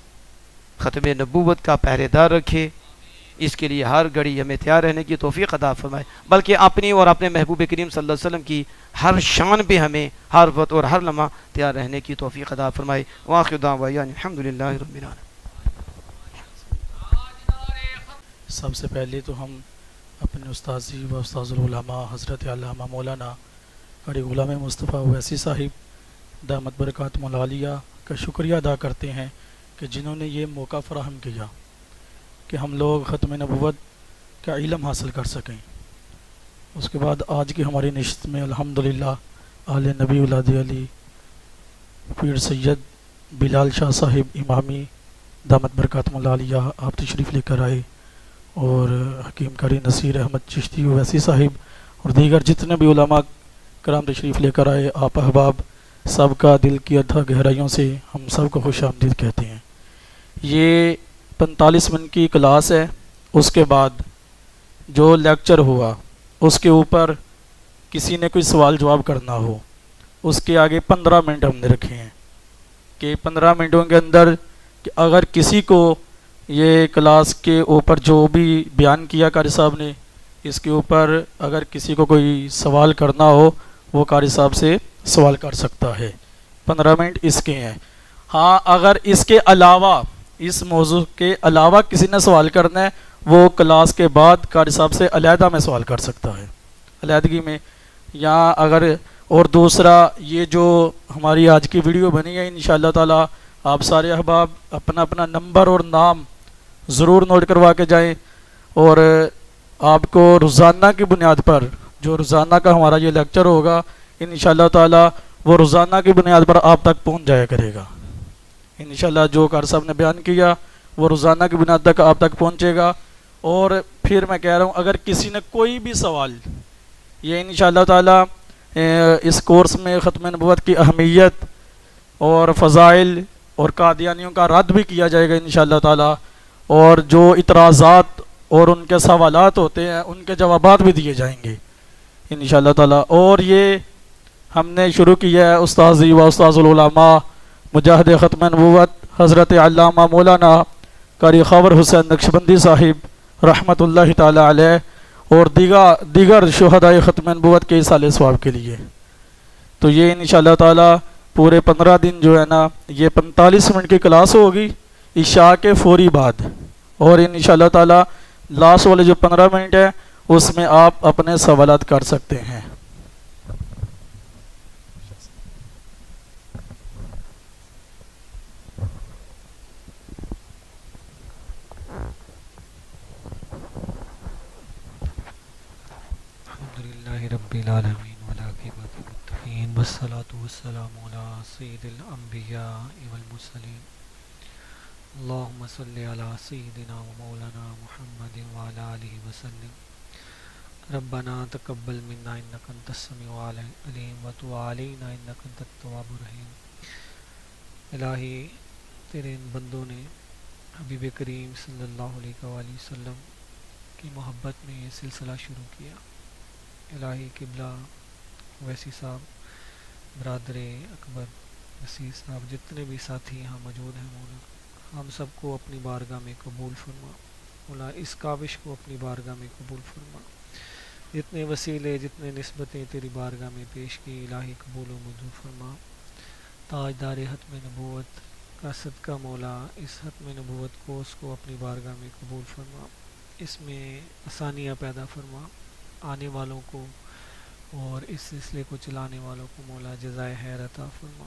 ختم نبوت کا پہرے دار رکھے. اس کے لیے ہر گھڑی ہمیں تیار رہنے کی توفیق عطا فرمائے، بلکہ اپنی اور اپنے محبوب کریم صلی اللہ علیہ وسلم کی ہر شان پہ ہمیں ہر وقت اور ہر لمحہ تیار رہنے کی توفیق عطا فرمائے. وآخر دعوانا الحمدللہ رب العالمین. سب سے پہلے تو ہم اپنے استاذی و استاذ العلماء حضرت علامہ مولانا قاری غلام مصطفیٰ اویسی صاحب دامت برکاتہم العالیہ کا شکریہ ادا کرتے ہیں کہ جنہوں نے یہ موقع فراہم کیا کہ ہم لوگ ختم نبوت کا علم حاصل کر سکیں. اس کے بعد آج کی ہماری نشست میں الحمدللہ آل نبی اولاد علی پیر سید بلال شاہ صاحب امامی دامت برکاتہم العالیہ آپ تشریف لے کر آئے، اور حکیم قاری نصیر احمد چشتی اویسی صاحب اور دیگر جتنے بھی علماء کرام تشریف لے کر آئے. آپ احباب سب کا دل کی اتھا گہرائیوں سے ہم سب کو خوش آمدید کہتے ہیں. یہ 45 منٹ کی کلاس ہے. اس کے بعد جو لیکچر ہوا اس کے اوپر کسی نے کوئی سوال جواب کرنا ہو، اس کے آگے 15 منٹ ہم نے رکھے ہیں کہ 15 منٹوں کے اندر کہ اگر کسی کو یہ کلاس کے اوپر جو بھی بیان کیا قاری صاحب نے اس کے اوپر اگر کسی کو کوئی سوال کرنا ہو وہ قاری صاحب سے سوال کر سکتا ہے. 15 منٹ اس کے ہیں. ہاں اگر اس کے علاوہ اس موضوع کے علاوہ کسی نے سوال کرنا ہے وہ کلاس کے بعد قاری صاحب سے علیحدہ میں سوال کر سکتا ہے، علیحدگی میں. یا اگر اور دوسرا یہ جو ہماری آج کی ویڈیو بنی ہے انشاءاللہ تعالی آپ سارے احباب اپنا اپنا نمبر اور نام ضرور نوٹ کروا کے جائیں، اور آپ کو روزانہ کی بنیاد پر جو روزانہ کا ہمارا یہ لیکچر ہوگا انشاءاللہ تعالی وہ روزانہ کی بنیاد پر آپ تک پہنچ جایا کرے گا. انشاءاللہ جو قاری صاحب نے بیان کیا وہ روزانہ کی بنیاد تک آپ تک پہنچے گا. اور پھر میں کہہ رہا ہوں اگر کسی نے کوئی بھی سوال، یہ انشاءاللہ تعالی اس کورس میں ختم نبوت کی اہمیت اور فضائل اور قادیانیوں کا رد بھی کیا جائے گا انشاءاللہ تعالی، اور جو اعتراضات اور ان کے سوالات ہوتے ہیں ان کے جوابات بھی دیے جائیں گے انشاءاللہ تعالی. اور یہ ہم نے شروع کیا ہے استاذی و استاذ العلماء مجاہد ختم نبوت حضرت علامہ مولانا قاری خاور حسین نقشبندی صاحب رحمۃ اللہ تعالی علیہ اور دیگر شہدائے ختم نبوت کے ایصال ثواب کے لیے. تو یہ انشاءاللہ تعالی پورے 15 دن جو ہے نا یہ 45 منٹ کی کلاس ہوگی عشاء کے فوری بعد، اور انشاءاللہ تعالی لاسٹ والے جو 15 منٹ ہے اس میں آپ اپنے سوالات کر سکتے ہیں. الحمدللہ رب العالمین والعاقبۃ للمتقین والصلاۃ والسلام علی سید الانبیاء والمرسلین. اللہم صلی علی سیدنا و مولانا محمد وعلی آلہ وسلم. ربنا تقبل منا انک انت السمیع العلیم وتب علینا انک انت التواب الرحیم. الہی تیرے ان بندوں نے حبیب کریم صلی اللہ علیہ وآلہ وسلم کی محبت میں یہ سلسلہ شروع کیا. الہی قبلہ ویسی صاحب، برادر اکبر وسیع صاحب، جتنے بھی ساتھی یہاں موجود ہیں مولا، ہم سب کو اپنی بارگاہ میں قبول فرما. مولا اس کاوش کو اپنی بارگاہ میں قبول فرما. جتنے وسیلے جتنے نسبتیں تیری بارگاہ میں پیش کی الہی قبول و منظور فرما۔ تاجدار ختم نبوت کا صدقہ مولا اس ختم نبوت کو اس کو اپنی بارگاہ میں قبول فرما، اس میں آسانیاں پیدا فرما، آنے والوں کو اور اس سلسلے کو چلانے والوں کو مولا جزائے خیر عطا فرما۔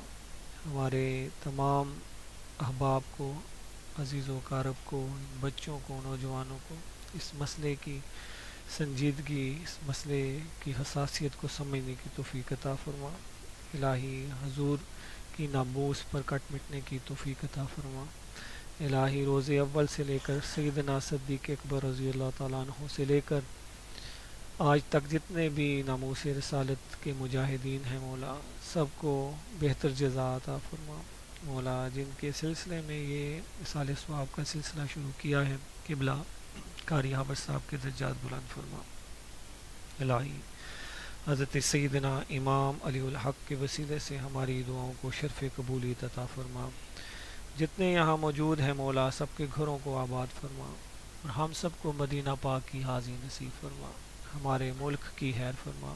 ہمارے تمام احباب کو، عزیز و اقارب کو، بچوں کو، نوجوانوں کو اس مسئلے کی سنجیدگی، اس مسئلے کی حساسیت کو سمجھنے کی توفیق عطا فرما۔ الہی حضور کی ناموس پر کٹ مٹنے کی توفیق عطا فرما۔ الہی روز اول سے لے کر سیدنا صدیق اکبر رضی اللہ تعالیٰ عنہ سے لے کر آج تک جتنے بھی ناموس رسالت کے مجاہدین ہیں مولا، سب کو بہتر جزا عطا فرما۔ مولا جن کے سلسلے میں یہ اصال ثواب کا سلسلہ شروع کیا ہے، قبلہ قاری حافظ صاحب کے درجات بلند فرما۔ الہی حضرت سیدنا امام علی الحق کے وسیلے سے ہماری دعاؤں کو شرف قبولیت عطا فرما۔ جتنے یہاں موجود ہیں مولا، سب کے گھروں کو آباد فرما اور ہم سب کو مدینہ پاک کی حاضری نصیب فرما۔ ہمارے ملک کی خیر فرما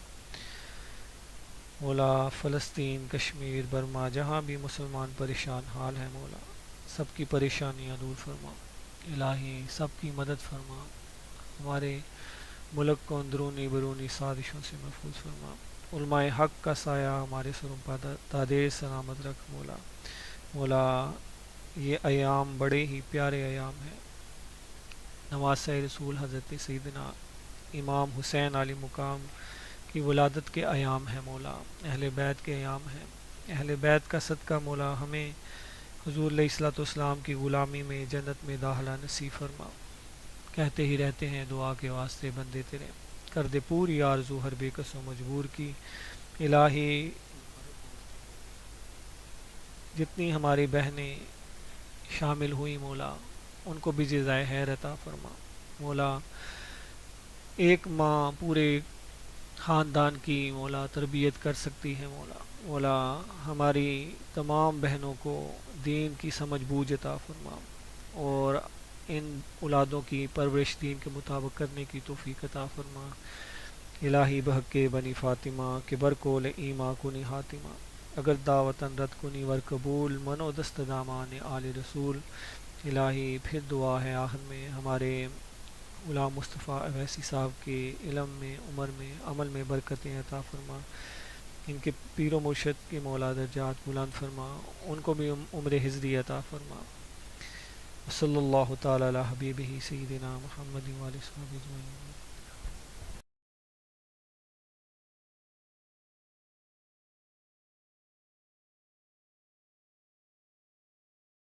مولا۔ فلسطین، کشمیر، برما، جہاں بھی مسلمان پریشان حال ہیں مولا، سب کی پریشانیاں دور فرما۔ الہی سب کی مدد فرما۔ ہمارے ملک کو اندرونی بیرونی سازشوں سے محفوظ فرما۔ علماء حق کا سایہ ہمارے سروں پر دادے سلامت رکھ مولا۔ مولا یہ ایام بڑے ہی پیارے ایام ہیں، نواسۂ رسول حضرت سیدنا امام حسین علی مقام کی ولادت کے ایام ہیں مولا، اہل بیت کے ایام ہیں۔ اہل بیت کا صدقہ مولا ہمیں حضور علیہ الصلوۃ والسلام کی غلامی میں جنت میں داخلہ نصیب فرما۔ کہتے ہی رہتے ہیں دعا کے واسطے بندے تیرے، کر دے پوری آرزو ہر بے کس و مجبور کی۔ الہی جتنی ہماری بہنیں شامل ہوئی مولا، ان کو بھی جزائے خیر عطا فرما۔ مولا ایک ماں پورے خاندان کی مولا تربیت کر سکتی ہے مولا۔ مولا ہماری تمام بہنوں کو دین کی سمجھ بوجھ عطا فرما اور ان اولادوں کی پرورش دین کے مطابق کرنے کی توفیق عطا فرما۔ الہی بحق کے بنی فاطمہ کے برکول ایما کنی حاتمہ، اگر دعوتاً رد کنی ور قبول، منو دست دامان آل رسول۔ الہی پھر دعا ہے آخر میں ہمارے غلام مصطفیٰ اویسی صاحب کے علم میں، عمر میں، عمل میں برکتیں عطا فرما، ان کے پیر و مرشد کے مولا درجات بلند فرما، ان کو بھی عمر حضری عطا فرما۔ صلی اللہ تعالی علی حبیبہ سیدنا محمد و علیہ وسلم اجمعین۔